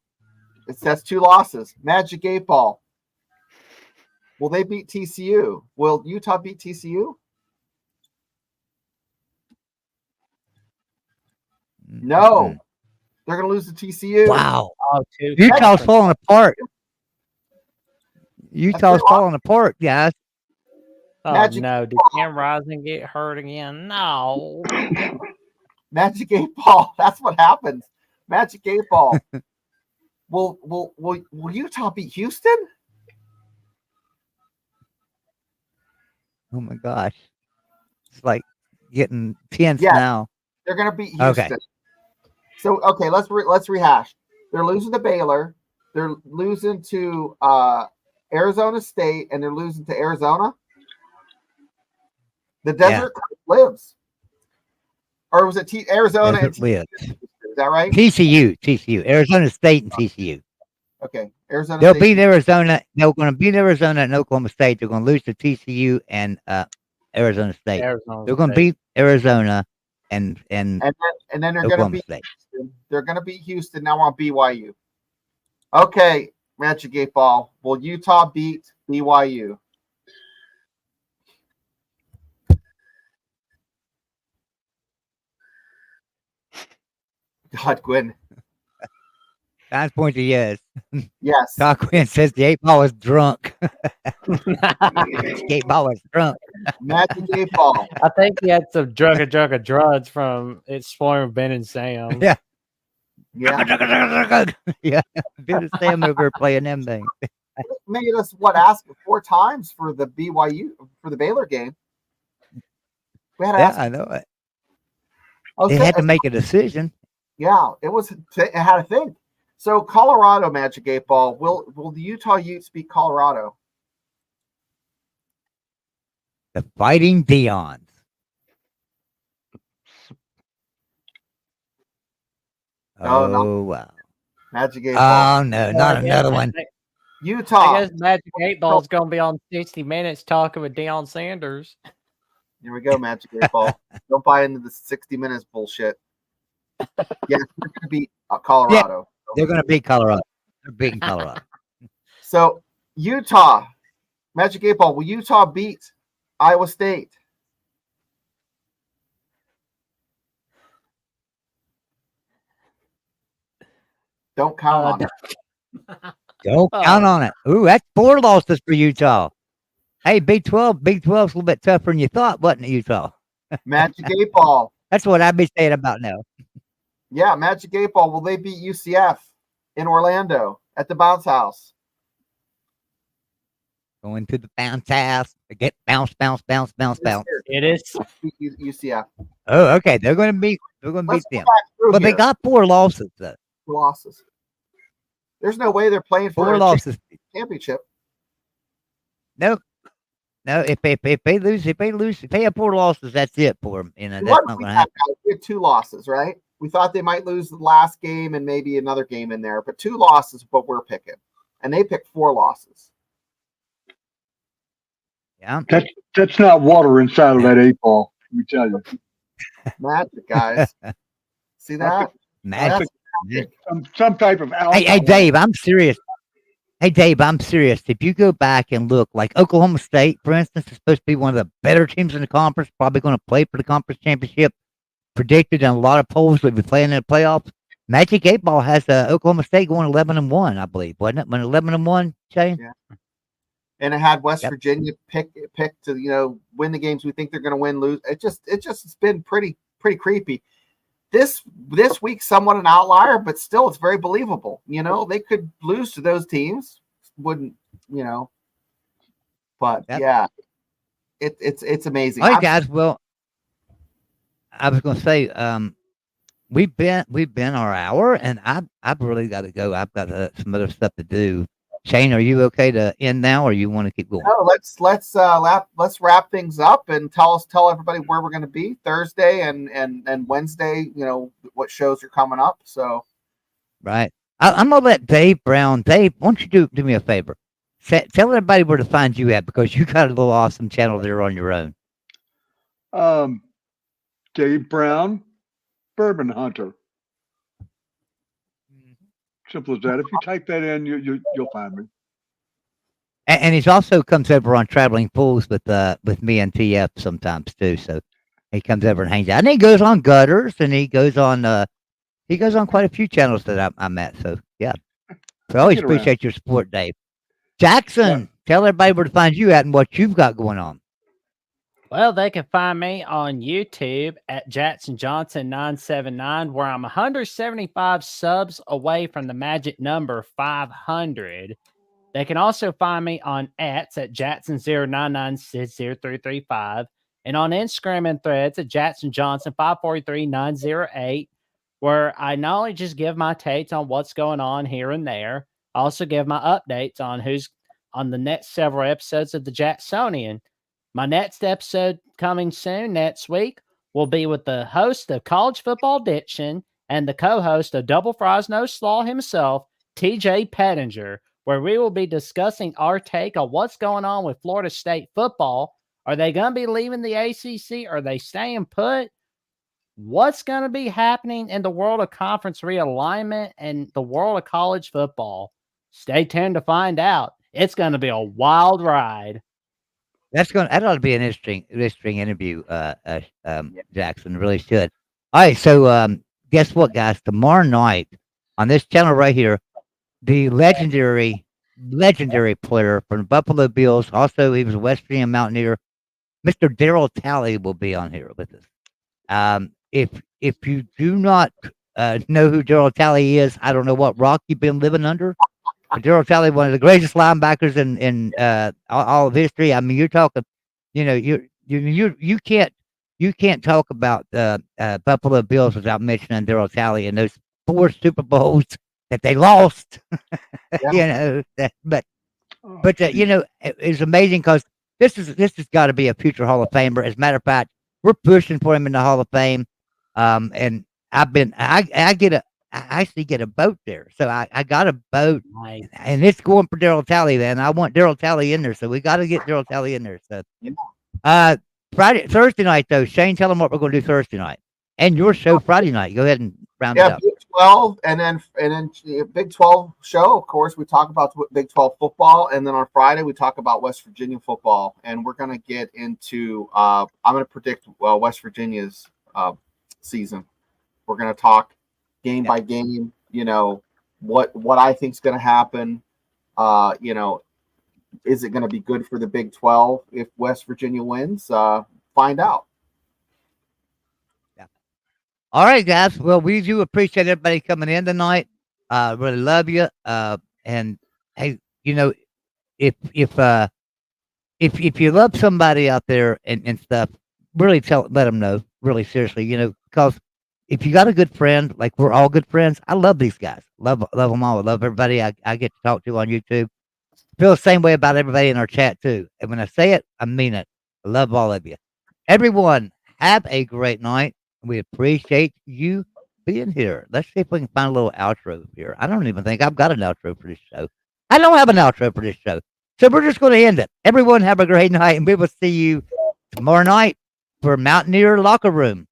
That's 2 losses. Magic 8 Ball. Will they beat TCU? Will Utah beat TCU? No. They're going to lose to TCU. Wow. Oh, Utah's falling apart. Utah's falling apart, guys. Oh, Magic no. Did Cam Rising get hurt again? No. Magic 8 Ball. That's what happens. Magic 8 Ball. Will Utah beat Houston? Oh my gosh. It's like getting tense now. They're going to beat Houston. Okay. So let's rehash.Ey're losing to Baylor. They're losing to Arizona State, and they're losing to Arizona. The Desert lives. Or was it Arizona and TCU? Is that right? TCU. Arizona State and TCU. Okay. Arizona They'll State. beat Arizona. They're going to beat Arizona and Oklahoma State. They're going to lose to TCU and Arizona State. They're going to beat Arizona and then they're going to Oklahoma beat State. Houston. They're going to beat Houston. Now we're on BYU. Okay, Magic 8 Ball. Will Utah beat BYU? God, Quinn. Signs point to yes. Yes. Doc Quinn says the 8 ball is drunk. The 8 ball is drunk. Magic 8 Ball. I think he had some drug of drugs from Exploring Ben and Sam. Yeah. Yeah. Yeah. Ben and Sam over playing them things. Made us ask 4 times for the Baylor game. We had to ask. Yeah, I know it. Okay. They had to make a decision. Yeah, it had to think. So Colorado, Magic 8 Ball. Will the Utah Utes beat Colorado? The Fighting Deons. Oh, no. Oh, wow. Magic 8 Ball. Oh, no, not another one. Utah. I guess Magic 8 Ball's going to be on 60 Minutes talking with Deion Sanders. Here we go, Magic 8 Ball. Don't buy into the 60 Minutes bullshit. Yeah, they're going to beat Colorado. They're going to beat Colorado. They're beating Colorado. So Utah, Magic 8 Ball. Will Utah beat Iowa State? Don't count on it. Don't count on it. Ooh, that's 4 losses for Utah. Hey, Big 12's a little bit tougher than you thought, wasn't it, Utah? Magic 8 Ball. That's what I'd be saying about now. Yeah, Magic 8 Ball. Will they beat UCF in Orlando at the Bounce House? Going to the bounce house. Get bounce. It is. UCF. Oh, okay. They're going to beat them. Go back through But they here. got 4 losses, though. 4 losses. There's no way they're playing for 4 a losses. championship. No, if they have 4 losses, that's it for them. That's What not we going to had, happen. guys? We had 2 losses, right? We thought they might lose the last game and maybe another game in there, but 2 losses is what we're picking. And they picked 4 losses. Yeah. That's not water inside of that 8 ball. Let me tell you. Magic, guys. See that? Magic. Some type of alpha. Hey, Dave, I'm serious. Hey, Dave, I'm serious. If you go back and look, like Oklahoma State, for instance, is supposed to be one of the better teams in the conference, probably going to play for the conference championship, predicted in a lot of polls would be playing in the playoffs. Magic 8 Ball has Oklahoma State going 11-1, I believe, wasn't it? When 11-1, Shane? Yeah. And it had West Virginia pick to win the games we think they're going to win, lose. It's been pretty creepy. This week, somewhat an outlier, but still, it's very believable. They could lose to those teams, wouldn't But yeah, it's amazing. All right, guys. Well, I was going to say, we've been our hour, and I've really got to go. I've got some other stuff to do. Shane, are you okay to end now, or you want to keep going? No, let's wrap things up and tell everybody where we're going to be Thursday and Wednesday. What shows are coming up. So, right, I'm gonna let Dave Brown. Dave, why don't you do me a favor? Tell everybody where to find you at, because you got a little awesome channel there on your own. Dave Brown, Bourbon Hunter. Simple as that. If you type that in, you'll find me. And he's also comes over on Traveling Fools with me and TF sometimes too. So he comes over and hangs out, and he goes on Gutters, and he goes on quite a few channels that I'm at. So yeah, I always appreciate your support, Dave. Jackson, tell everybody where to find you at and what you've got going on. Well, they can find me on YouTube at Jackson Johnson 979, where I'm 175 subs away from the magic number 500. They can also find me on @ at Jackson09960335, and on Instagram and Threads at Jackson Johnson 543908, where I not only just give my takes on what's going on here and there, I also give my updates on who's on the next several episodes of the Jacksonian. My next episode coming soon next week will be with the host of College Football Diction and the co-host of Double Fries No Slaw himself, TJ Pettinger, where we will be discussing our take on what's going on with Florida State football. Are they going to be leaving the ACC? Are they staying put? What's going to be happening in the world of conference realignment and the world of college football? Stay tuned to find out. It's going to be a wild ride. That ought to be an interesting interview, Jackson. Really should. All right, so guess what, guys? Tomorrow night on this channel right here, the legendary player from the Buffalo Bills, also he was a West Virginia Mountaineer, Mr. Daryl Talley will be on here with us. If you do not know who Daryl Talley is, I don't know what rock you've been living under. Daryl Talley, one of the greatest linebackers in all of history. I mean, you're talking, you can't talk about Buffalo Bills without mentioning Daryl Talley and those 4 Super Bowls that they lost. Yeah. But it's amazing because this has got to be a future Hall of Famer. As a matter of fact, we're pushing for him in the Hall of Fame. And I actually get a boat there. So I got a boat, Nice. and it's going for Daryl Talley, man. I want Daryl Talley in there, so we got to get Daryl Talley in there. So, Thursday night, though, Shane, tell them what we're going to do Thursday night. And your show Friday night. Go ahead and round it up. Big 12, and then Big 12 show, of course, we talk about Big 12 football, and then on Friday we talk about West Virginia football, and we're going to get into I'm going to predict West Virginia's season. We're going to talk game by game, what I think is going to happen. Is it going to be good for the Big 12 if West Virginia wins? Find out. Yeah. All right, guys. Well, we do appreciate everybody coming in tonight. Really love you. And hey, if you love somebody out there and stuff, really let them know. Really seriously, because if you got a good friend, like we're all good friends, I love these guys. Love them all. I love everybody I get to talk to on YouTube. Feel the same way about everybody in our chat too. And when I say it, I mean it. I love all of you. Everyone, have a great night. We appreciate you being here. Let's see if we can find a little outro here. I don't even think I've got an outro for this show. I don't have an outro for this show. So we're just going to end it. Everyone have a great night, and we will see you tomorrow night for Mountaineer Locker Room.